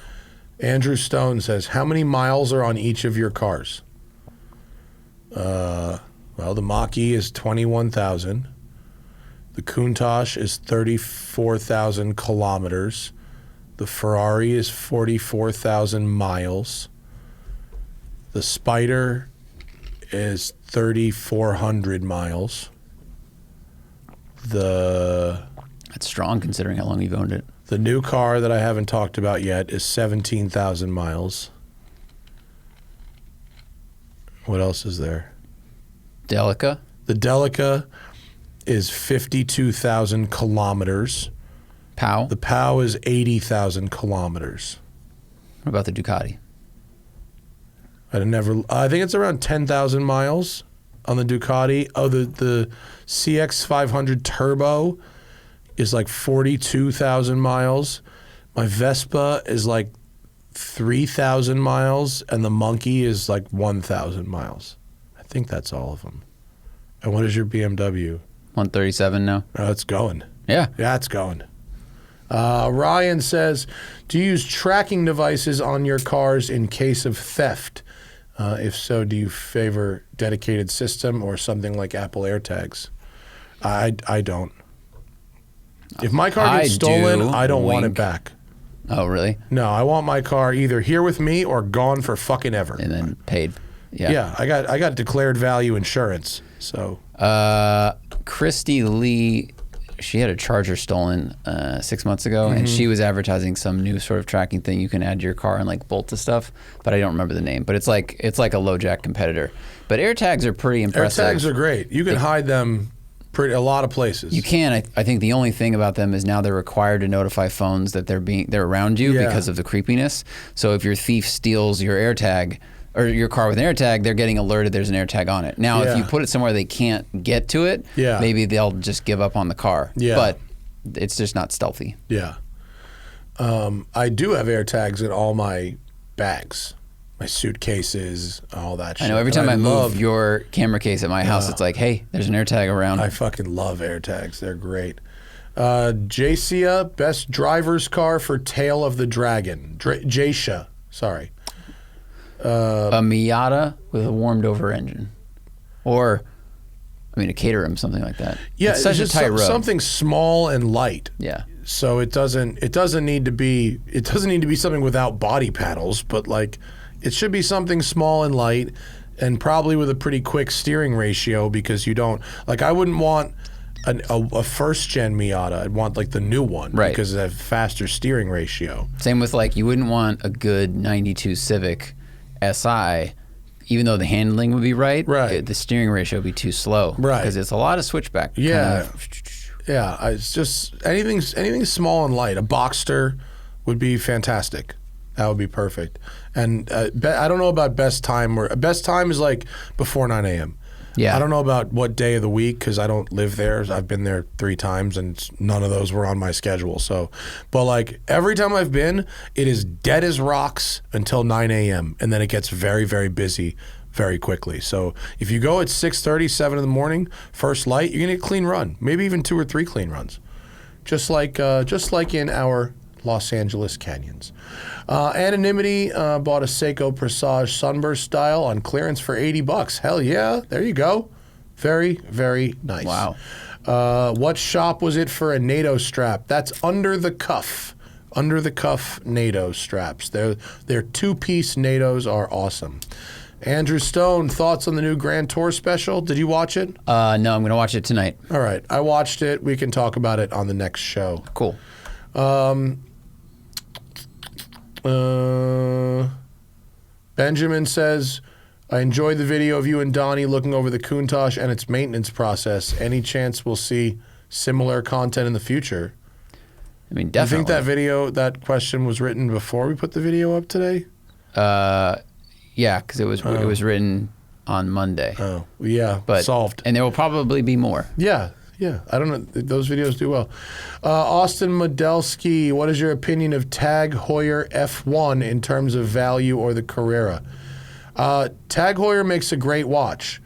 Speaker 1: Andrew Stone says, how many miles are on each of your cars? Well, the Mach-E is 21,000. The Countach is 34,000 kilometers. The Ferrari is 44,000 miles. The Spider is 3,400 miles.
Speaker 2: That's strong considering how long you've owned it.
Speaker 1: The new car that I haven't talked about yet is 17,000 miles. What else is there?
Speaker 2: Delica?
Speaker 1: The Delica is 52,000 kilometers.
Speaker 2: POW?
Speaker 1: The POW is 80,000 kilometers.
Speaker 2: What about the Ducati?
Speaker 1: I think it's around 10,000 miles on the Ducati. Oh, the CX500 Turbo is like 42,000 miles. My Vespa is like 3,000 miles, and the Monkey is like 1,000 miles. I think that's all of them. And what is your BMW?
Speaker 2: 137 now.
Speaker 1: Oh, it's going.
Speaker 2: Yeah.
Speaker 1: Yeah, it's going. Ryan says, do you use tracking devices on your cars in case of theft? If so, do you favor dedicated system or something like Apple AirTags? I don't. If my car gets stolen, I don't want it back.
Speaker 2: Oh, really?
Speaker 1: No, I want my car either here with me or gone for fucking ever.
Speaker 2: And then paid. Yeah.
Speaker 1: Yeah, I got declared value insurance. So
Speaker 2: Christy Lee, she had a charger stolen 6 months ago, and she was advertising some new sort of tracking thing you can add to your car and like bolt to stuff, but I don't remember the name. But it's like a low jack competitor. But AirTags are pretty impressive.
Speaker 1: AirTags are great. You can hide them a lot of places.
Speaker 2: You can. I think the only thing about them is now they're required to notify phones that they're around you because of the creepiness. So if your thief steals your AirTag or your car with an AirTag, they're getting alerted there's an AirTag on it. Now, if you put it somewhere they can't get to it, maybe they'll just give up on the car. Yeah. But it's just not stealthy.
Speaker 1: Yeah. I do have AirTags in all my bags. My suitcases, all that shit.
Speaker 2: I know every time I move your camera case at my house, it's like, hey, there's an AirTag around.
Speaker 1: I fucking love AirTags. They're great. Jacia, best driver's car for Tail of the Dragon. Jacia, sorry.
Speaker 2: A Miata with a warmed over engine, or I mean a Caterham, something like that.
Speaker 1: Yeah,
Speaker 2: it's such a tight road.
Speaker 1: Something small and light.
Speaker 2: Yeah.
Speaker 1: So it doesn't need to be something without body paddles, but like it should be something small and light, and probably with a pretty quick steering ratio, because you don't like I wouldn't want a first gen Miata. I'd want like the new one,
Speaker 2: right?
Speaker 1: Because it has faster steering ratio.
Speaker 2: Same with like you wouldn't want a good '92 Civic SI. Even though the handling would be right, the steering ratio would be too slow,
Speaker 1: right?
Speaker 2: Because it's a lot of switchback.
Speaker 1: Yeah, it's just anything small and light. A Boxster would be fantastic. That would be perfect. And I don't know about best time. Best time is like before 9 a.m. Yeah. I don't know about what day of the week because I don't live there. I've been there 3 times and none of those were on my schedule. So, but like every time I've been, it is dead as rocks until 9 a.m. and then it gets very, very busy very quickly. So if you go at 6:30, 7 in the morning, first light, you're gonna get a clean run, maybe even 2 or 3 clean runs, just like in our Los Angeles canyons. Anonymity bought a Seiko Presage Sunburst style on clearance for $80. Hell yeah, there you go. Very, very nice.
Speaker 2: Wow.
Speaker 1: What shop was it for a NATO strap? That's under the cuff NATO straps. They're 2-piece NATOs are awesome. Andrew Stone, thoughts on the new Grand Tour special? Did you watch it?
Speaker 2: No, I'm going to watch it tonight.
Speaker 1: All right, I watched it. We can talk about it on the next show.
Speaker 2: Cool.
Speaker 1: Benjamin says, I enjoyed the video of you and Donnie looking over the Countach and its maintenance process. Any chance we'll see similar content in the future?
Speaker 2: I mean, definitely.
Speaker 1: You think that question was written before we put the video up today?
Speaker 2: Yeah, because it was written on Monday.
Speaker 1: Oh, yeah, but solved.
Speaker 2: And there will probably be more.
Speaker 1: Yeah. I don't know. Those videos do well. Austin Modelsky, what is your opinion of Tag Heuer F1 in terms of value or the Carrera? Tag Heuer makes a great watch.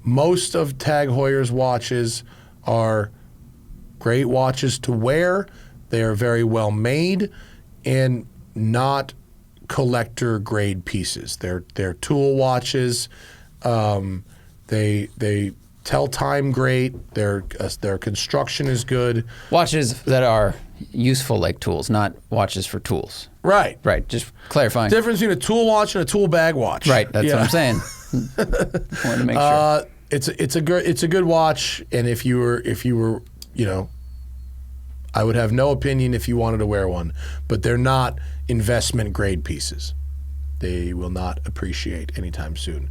Speaker 1: Most of Tag Heuer's watches are great watches to wear. They are very well made and not collector grade pieces. They're tool watches. They tell time great. Their construction is good.
Speaker 2: Watches that are useful like tools, not watches for tools.
Speaker 1: Right.
Speaker 2: Just clarifying.
Speaker 1: Difference between a tool watch and a tool bag watch.
Speaker 2: Right. That's what I'm saying. Wanted to make sure.
Speaker 1: It's a good watch, and if you were, I would have no opinion if you wanted to wear one, but they're not investment grade pieces. They will not appreciate anytime soon.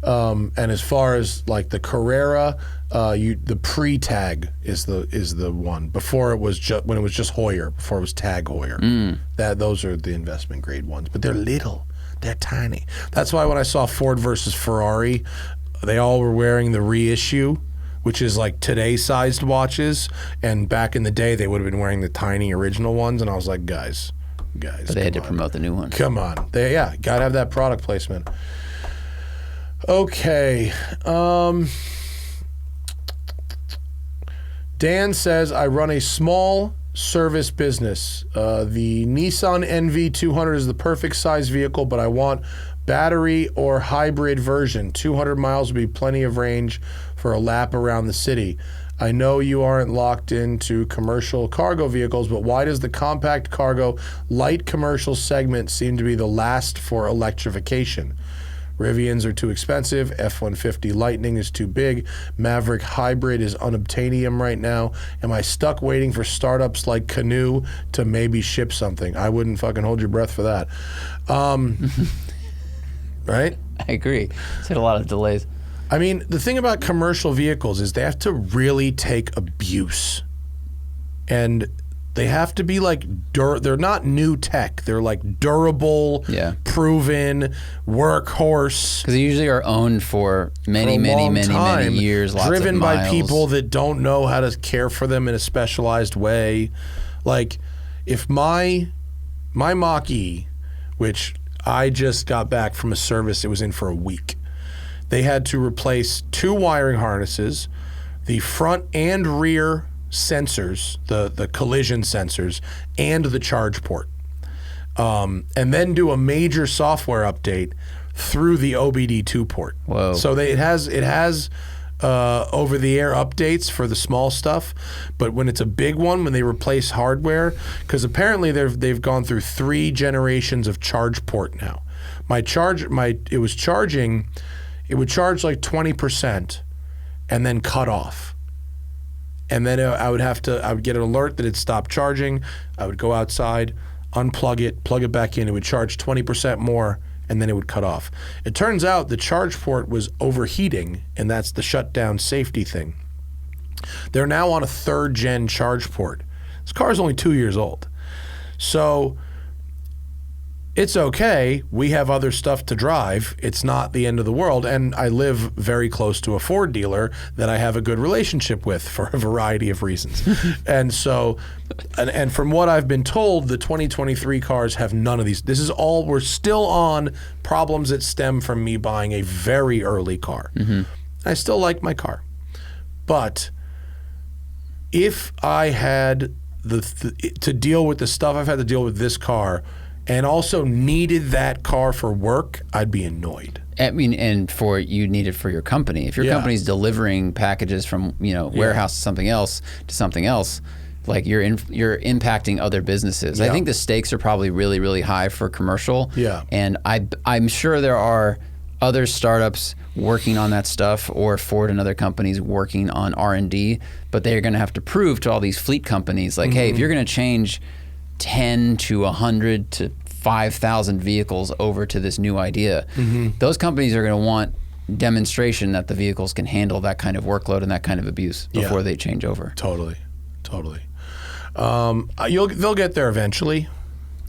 Speaker 1: And as far as like the Carrera, the pre-Tag is the one. Before it was when it was just Heuer, before it was Tag Heuer. Those are the investment grade ones, but they're little, they're tiny. That's why when I saw Ford versus Ferrari, they all were wearing the reissue, which is like today's sized watches, and back in the day they would have been wearing the tiny original ones, and I was like, guys.
Speaker 2: But they had to promote the new one.
Speaker 1: Come on, gotta have that product placement. Okay. Dan says, I run a small service business. The Nissan NV200 is the perfect size vehicle, but I want battery or hybrid version. 200 miles would be plenty of range for a lap around the city. I know you aren't locked into commercial cargo vehicles, but why does the compact cargo light commercial segment seem to be the last for electrification? Rivians are too expensive. F-150 Lightning is too big. Maverick Hybrid is unobtainium right now. Am I stuck waiting for startups like Canoe to maybe ship something? I wouldn't fucking hold your breath for that. Right?
Speaker 2: I agree. It's had a lot of delays.
Speaker 1: I mean, the thing about commercial vehicles is they have to really take abuse. And they have to be like, they're not new tech. They're like durable, proven, workhorse.
Speaker 2: Because they usually are owned for many years, lots
Speaker 1: driven
Speaker 2: of miles.
Speaker 1: by people that don't know how to care for them in a specialized way. Like, if my Mach-E, which I just got back from a service it was in for a week, they had to replace 2 wiring harnesses, the front and rear sensors, the collision sensors, and the charge port, and then do a major software update through the OBD2 port.
Speaker 2: Whoa.
Speaker 1: So it has over-the-air updates for the small stuff, but when it's a big one, when they replace hardware, because apparently they've gone through 3 generations of charge port now. It would charge like 20% and then cut off. And then I would get an alert that it stopped charging. I would go outside, unplug it, plug it back in. It would charge 20% more, and then it would cut off. It turns out the charge port was overheating, and that's the shutdown safety thing. They're now on a 3rd gen charge port. This car is only 2 years old. So it's okay. We have other stuff to drive. It's not the end of the world. And I live very close to a Ford dealer that I have a good relationship with for a variety of reasons. And so, and from what I've been told, the 2023 cars have none of these. This is all, we're still on problems that stem from me buying a very early car. Mm-hmm. I still like my car. But if I had to deal with the stuff I've had to deal with this car, and also needed that car for work, I'd be annoyed.
Speaker 2: I mean, and you need it for your company. If your company's delivering packages from warehouse to something else, like you're impacting other businesses. I think the stakes are probably really, really high for commercial.
Speaker 1: Yeah.
Speaker 2: And I'm sure there are other startups working on that stuff, or Ford and other companies working on R&D, but they're going to have to prove to all these fleet companies, like, hey, if you're going to change 10 to 100 to 5,000 vehicles over to this new idea, those companies are going to want demonstration that the vehicles can handle that kind of workload and that kind of abuse before they change over.
Speaker 1: Totally. They'll get there eventually.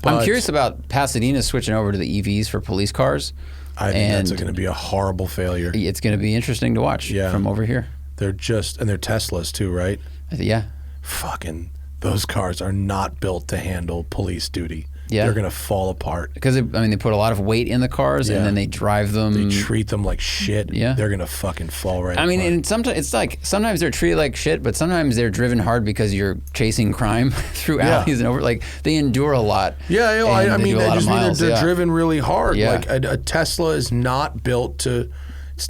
Speaker 2: I'm curious about Pasadena switching over to the EVs for police cars.
Speaker 1: I think that's going to be a horrible failure.
Speaker 2: It's going to be interesting to watch from over here.
Speaker 1: They're Teslas too, right?
Speaker 2: Yeah.
Speaker 1: Fucking, those cars are not built to handle police duty.
Speaker 2: Yeah.
Speaker 1: They're going to fall apart.
Speaker 2: Because, they put a lot of weight in the cars, and then they drive them.
Speaker 1: They treat them like shit.
Speaker 2: Yeah.
Speaker 1: They're going to fucking fall right apart.
Speaker 2: And sometimes they're treated like shit, but sometimes they're driven hard because you're chasing crime through alleys and over. Like, they endure a lot.
Speaker 1: Yeah, I mean they're driven really hard.
Speaker 2: Yeah.
Speaker 1: Like, a Tesla is not built to...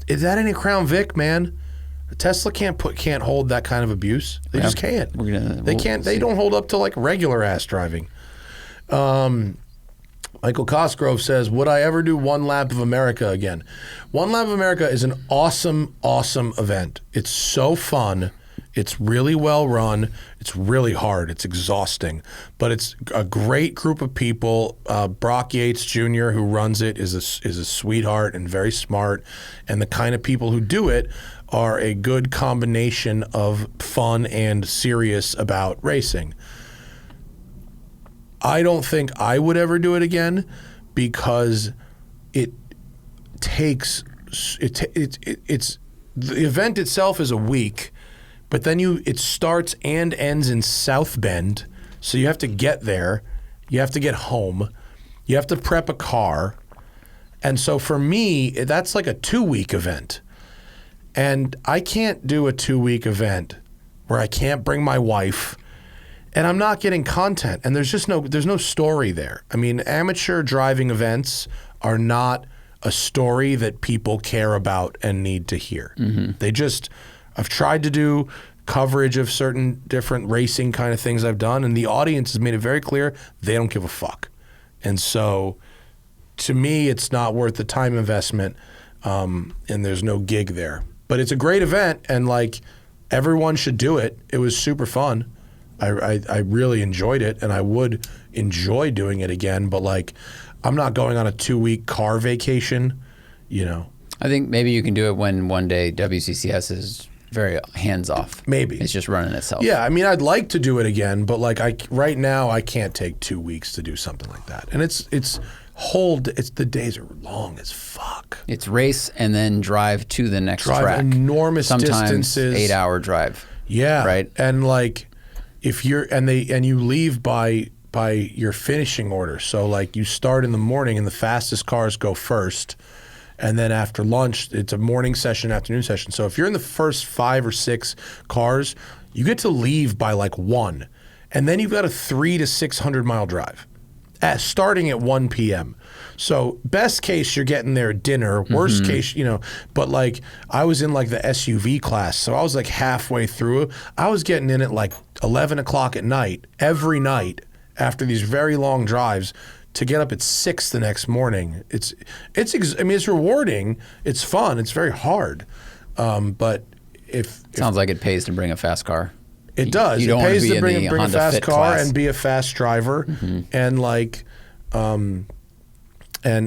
Speaker 1: Is that any Crown Vic, man? A Tesla can't hold that kind of abuse. They just can't. They don't hold up to, like, regular ass driving. Michael Cosgrove says, would I ever do One Lap of America again? One Lap of America is an awesome, awesome event. It's so fun. It's really well run. It's really hard. It's exhausting. But it's a great group of people. Brock Yates Jr., who runs it, is a sweetheart and very smart. And the kind of people who do it are a good combination of fun and serious about racing. I don't think I would ever do it again because it's the event itself is a week, but then it starts and ends in South Bend, so you have to get there, you have to get home, you have to prep a car, and so for me that's like a 2-week event, and I can't do a 2-week event where I can't bring my wife. And I'm not getting content, and there's no story there. I mean, amateur driving events are not a story that people care about and need to hear. I've tried to do coverage of certain different racing kind of things I've done, and the audience has made it very clear they don't give a fuck. And so, to me, it's not worth the time investment, and there's no gig there. But it's a great event, and like everyone should do it. It was super fun. I really enjoyed it, and I would enjoy doing it again, but like I'm not going on a 2-week car vacation, I think
Speaker 2: maybe you can do it when one day WCCS is very hands-off.
Speaker 1: Maybe.
Speaker 2: It's just running itself.
Speaker 1: Yeah, I mean, I'd like to do it again, but like right now I can't take 2 weeks to do something like that. And the days are long as fuck.
Speaker 2: It's race and then drive to the next track.
Speaker 1: Enormous
Speaker 2: sometimes
Speaker 1: distances.
Speaker 2: 8-hour drive.
Speaker 1: Yeah.
Speaker 2: Right?
Speaker 1: And like if you're and you leave by your finishing order. So like you start in the morning and the fastest cars go first, and then after lunch it's a morning session, afternoon session. So if you're in the first 5 or 6 cars, you get to leave by like 1, and then you've got a 300 to 600 mile drive, starting at 1 p.m. So best case, you're getting there at dinner. Worst case, but like I was in like the SUV class. So I was like halfway through. I was getting in at like 11 o'clock at night, every night after these very long drives to get up at 6 the next morning. It's rewarding. It's fun. It's very hard. But
Speaker 2: sounds like it pays to bring a fast car.
Speaker 1: It does.
Speaker 2: You don't
Speaker 1: it pays to bring a
Speaker 2: Honda
Speaker 1: fast
Speaker 2: Fit
Speaker 1: car
Speaker 2: class.
Speaker 1: and be a fast driver, and like, if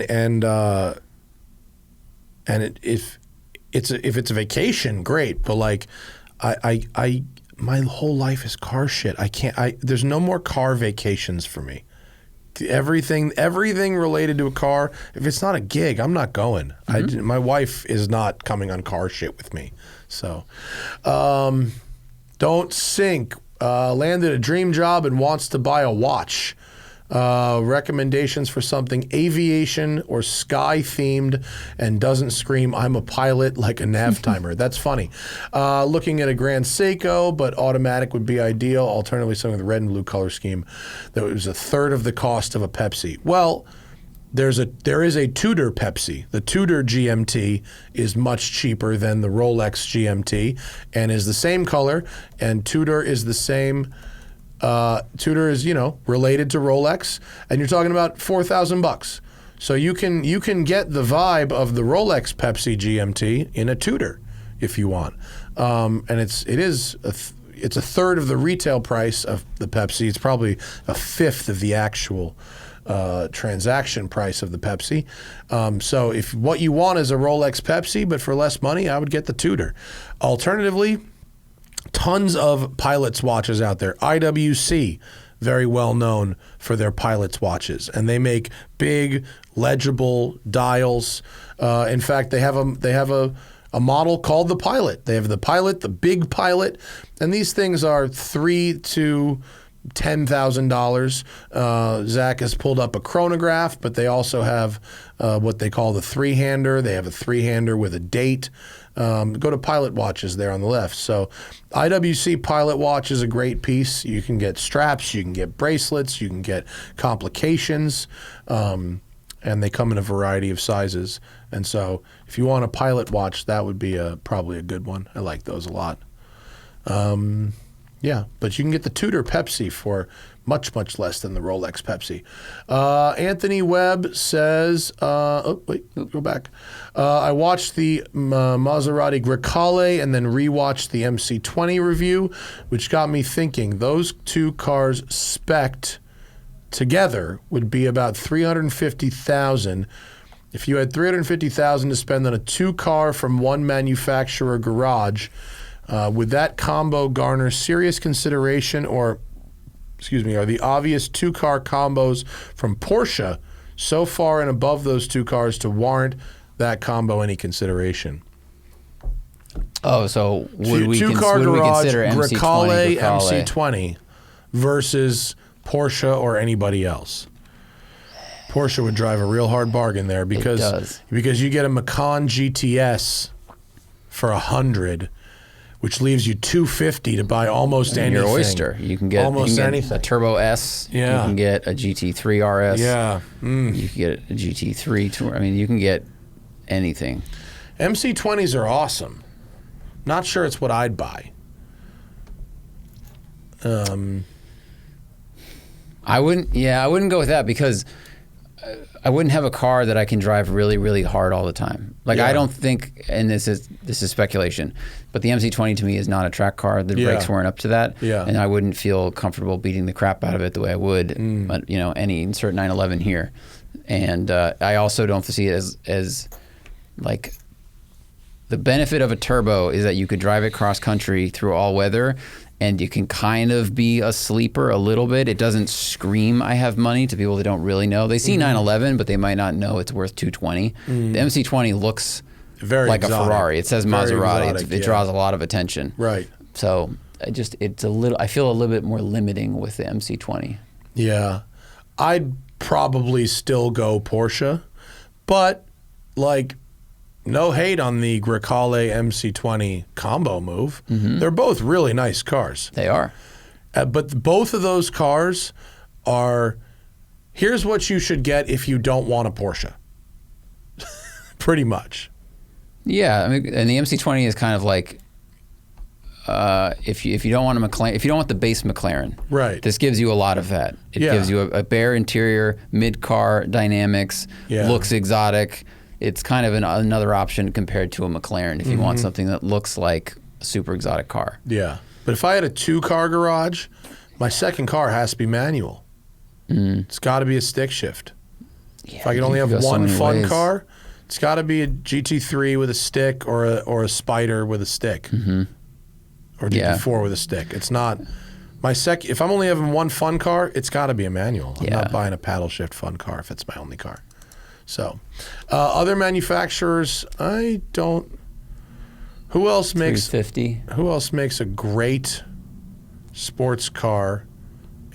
Speaker 1: it's a vacation, great. But like, I my whole life is car shit. There's no more car vacations for me. Everything related to a car. If it's not a gig, I'm not going. My wife is not coming on car shit with me. So, don't sink. Landed a dream job and wants to buy a watch. Recommendations for something aviation or sky themed and doesn't scream I'm a pilot like a nav timer. That's funny. Looking at a Grand Seiko, but automatic would be ideal. Alternatively, something with a red and blue color scheme that was a third of the cost of a Pepsi. Well, there is a Tudor Pepsi. The Tudor GMT is much cheaper than the Rolex GMT and is the same color, and Tudor is the same. Tudor is, related to Rolex, and you're talking about $4,000. So you can get the vibe of the Rolex Pepsi GMT in a Tudor if you want, and it's a third of the retail price of the Pepsi. It's probably a fifth of the actual transaction price of the Pepsi. So if what you want is a Rolex Pepsi, but for less money, I would get the Tudor. Alternatively, tons of pilots watches out there. IWC, very well known for their pilots watches, and they make big, legible dials. In fact, they have a model called the Pilot. They have the Pilot, the Big Pilot, and these things are $3,000 to $10,000. Zach has pulled up a chronograph, but they also have what they call the three-hander. They have a three-hander with a date. Go to Pilot Watches there on the left. So IWC Pilot Watch is a great piece. You can get straps, you can get bracelets, you can get complications, and they come in a variety of sizes. And so if you want a Pilot Watch, that would be probably a good one. I like those a lot. Yeah, but you can get the Tudor Pepsi for much, much less than the Rolex Pepsi. Anthony Webb says, go back. I watched the Maserati Grecale and then rewatched the MC20 review, which got me thinking those two cars spec'd together would be about $350,000. If you had $350,000 to spend on a two-car from one manufacturer garage, would that combo garner serious consideration are the obvious two-car combos from Porsche so far and above those two cars to warrant that combo any consideration?
Speaker 2: Oh, so would we
Speaker 1: two-car garage,
Speaker 2: consider
Speaker 1: Grecale, MC20 versus Porsche or anybody else? Porsche would drive a real hard bargain there because you get a Macan GTS for $100. Which leaves you $250 to buy almost anything.
Speaker 2: Your oyster. You can get
Speaker 1: anything.
Speaker 2: A Turbo S.
Speaker 1: Yeah.
Speaker 2: You can get a GT3 RS.
Speaker 1: Yeah.
Speaker 2: You can get a GT3 Tour. I mean, you can get anything.
Speaker 1: MC20s are awesome. Not sure it's what I'd buy.
Speaker 2: I wouldn't go with that because I wouldn't have a car that I can drive really, really hard all the time. Like I don't think, and this is speculation, but the MC20 to me is not a track car. The brakes weren't up to that, and I wouldn't feel comfortable beating the crap out of it the way I would, any insert 911 here. And I also don't see it as like the benefit of a turbo is that you could drive it cross country through all weather. And you can kind of be a sleeper a little bit. It doesn't scream, I have money, to people that don't really know. They see 911, but they might not know it's worth $220. The MC20 looks very like exotic. A Ferrari. It says Maserati. It draws a lot of attention.
Speaker 1: Right.
Speaker 2: So I feel a little bit more limiting with the MC20.
Speaker 1: Yeah. I'd probably still go Porsche, but like, no hate on the Grecale MC20 combo move. They're both really nice cars.
Speaker 2: They are.
Speaker 1: But both of those cars are Here's what you should get if you don't want a Porsche. Pretty much.
Speaker 2: Yeah, I mean, and the MC20 is kind of like if you don't want a McLaren, if you don't want the base McLaren,
Speaker 1: right?
Speaker 2: This gives you a lot of that. It gives you a bare interior, mid-car dynamics, looks exotic. It's kind of another option compared to a McLaren if you want something that looks like a super exotic car.
Speaker 1: Yeah, but if I had a 2-car garage, my second car has to be manual. It's got to be a stick shift. Yeah, if I could only have one fun car, it's got to be a GT3 with a stick or a Spider with a stick. Or GT4 with a stick. It's not my if I'm only having one fun car, it's got to be a manual. I'm not buying a paddle shift fun car if it's my only car. So, other manufacturers, I don't. Who else makes
Speaker 2: 350?
Speaker 1: Who else makes a great sports car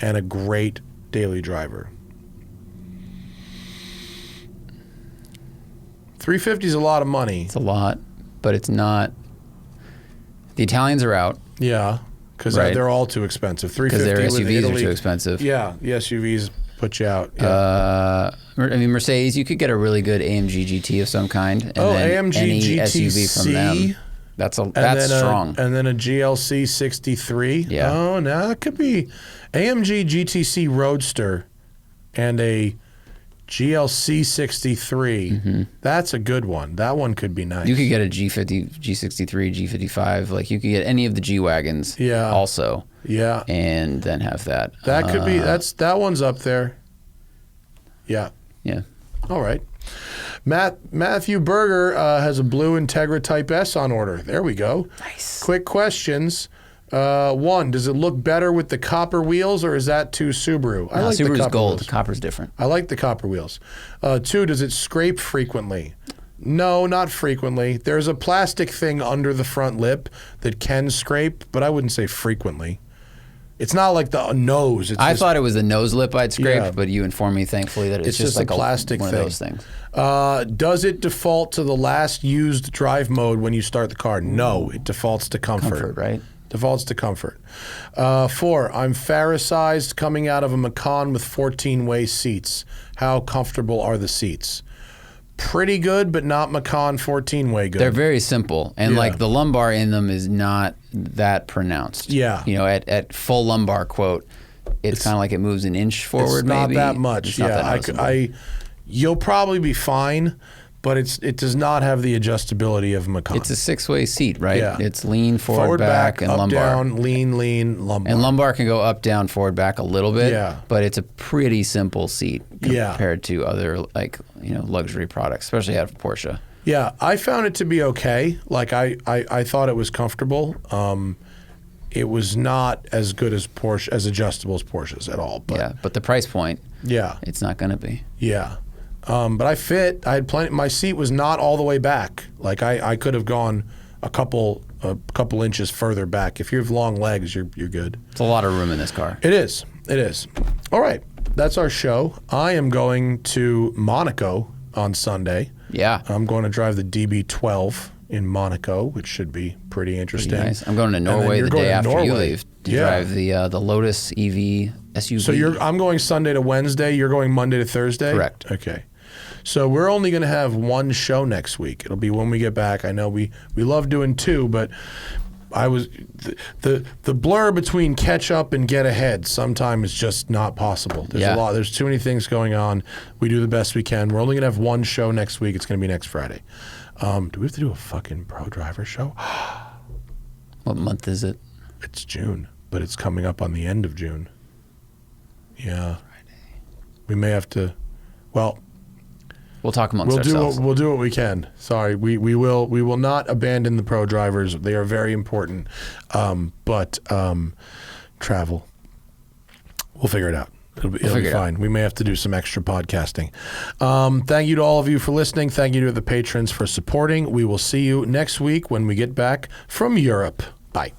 Speaker 1: and a great daily driver? 350 is a lot of money.
Speaker 2: It's a lot, but it's not. The Italians are out.
Speaker 1: Yeah, because they're all too expensive. 350
Speaker 2: because their SUVs
Speaker 1: Italy,
Speaker 2: are too expensive.
Speaker 1: Yeah, the SUVs put you out. Yeah.
Speaker 2: I mean, Mercedes, you could get a really good AMG GT of some kind. And then
Speaker 1: AMG
Speaker 2: any
Speaker 1: GTC.
Speaker 2: SUV from them. That's strong.
Speaker 1: And then a GLC 63.
Speaker 2: Yeah.
Speaker 1: Oh, no, it could be AMG GTC Roadster and a GLC 63. That's a good one. That one could be nice.
Speaker 2: You could get a G50, G63, G55. Like you could get any of the G Wagons.
Speaker 1: Yeah.
Speaker 2: Also.
Speaker 1: Yeah.
Speaker 2: And then have that.
Speaker 1: That could be. That one's up there. Yeah.
Speaker 2: Yeah.
Speaker 1: All right. Matthew Berger has a blue Integra Type S on order. There we go.
Speaker 2: Nice.
Speaker 1: Quick questions. One, does it look better with the copper wheels, or is that too Subaru? I like
Speaker 2: Subaru's
Speaker 1: the copper
Speaker 2: gold.
Speaker 1: wheels.
Speaker 2: Copper's different.
Speaker 1: I like the copper wheels. Two, does it scrape frequently? No, not frequently. There's a plastic thing under the front lip that can scrape, but I wouldn't say frequently. It's not like the nose.
Speaker 2: I thought it was the nose lip I'd scraped, but you informed me, thankfully, that it's just like
Speaker 1: a plastic
Speaker 2: one
Speaker 1: thing.
Speaker 2: of those things.
Speaker 1: Does it default to the last used drive mode when you start the car? No, it defaults to comfort.
Speaker 2: Comfort, right?
Speaker 1: Defaults to comfort. 4, I'm Pharisized coming out of a Macan with 14-way seats. How comfortable are the seats? Pretty good, but not Macan 14-way good.
Speaker 2: They're very simple, and like the lumbar in them is not that pronounced.
Speaker 1: Yeah.
Speaker 2: You know, at full lumbar quote, it's kind of like it moves an inch forward.
Speaker 1: It's not
Speaker 2: maybe.
Speaker 1: that much.
Speaker 2: It's not that
Speaker 1: I you'll probably be fine, but it does not have the adjustability of Macan.
Speaker 2: It's a 6-way seat, right?
Speaker 1: Yeah.
Speaker 2: It's lean, forward, back, and
Speaker 1: up,
Speaker 2: lumbar.
Speaker 1: down, lean, lumbar.
Speaker 2: And lumbar can go up, down, forward, back a little bit.
Speaker 1: Yeah.
Speaker 2: But it's a pretty simple seat compared to other luxury products, especially out of Porsche.
Speaker 1: Yeah, I found it to be okay. Like I thought it was comfortable. It was not as good as adjustable as Porsches at all.
Speaker 2: But the price point, it's not going to be.
Speaker 1: Yeah. But I fit. I had plenty. My seat was not all the way back. Like I could have gone a couple inches further back. If you have long legs, you're good.
Speaker 2: It's a lot of room in this car.
Speaker 1: It is. It is. All right. That's our show. I am going to Monaco on Sunday.
Speaker 2: Yeah.
Speaker 1: I'm going to drive the DB12 in Monaco, which should be pretty interesting.
Speaker 2: Pretty nice. I'm going to Norway the day after you leave to drive the Lotus EV SUV.
Speaker 1: So I'm going Sunday to Wednesday. You're going Monday to Thursday?
Speaker 2: Correct.
Speaker 1: Okay. So we're only going to have one show next week. It'll be when we get back. I know we love doing 2, but the blur between catch up and get ahead sometimes is just not possible. There's a lot. There's too many things going on. We do the best we can. We're only going to have one show next week. It's going to be next Friday. Do we have to do a fucking pro driver show?
Speaker 2: What month is it?
Speaker 1: It's June, but it's coming up on the end of June. Yeah. Friday. We may have to. Well.
Speaker 2: We'll talk amongst ourselves.
Speaker 1: We'll do what we can. Sorry, we will not abandon the pro drivers. They are very important. But travel, we'll figure it out. It'll be fine. We may have to do some extra podcasting. Thank you to all of you for listening. Thank you to the patrons for supporting. We will see you next week when we get back from Europe. Bye.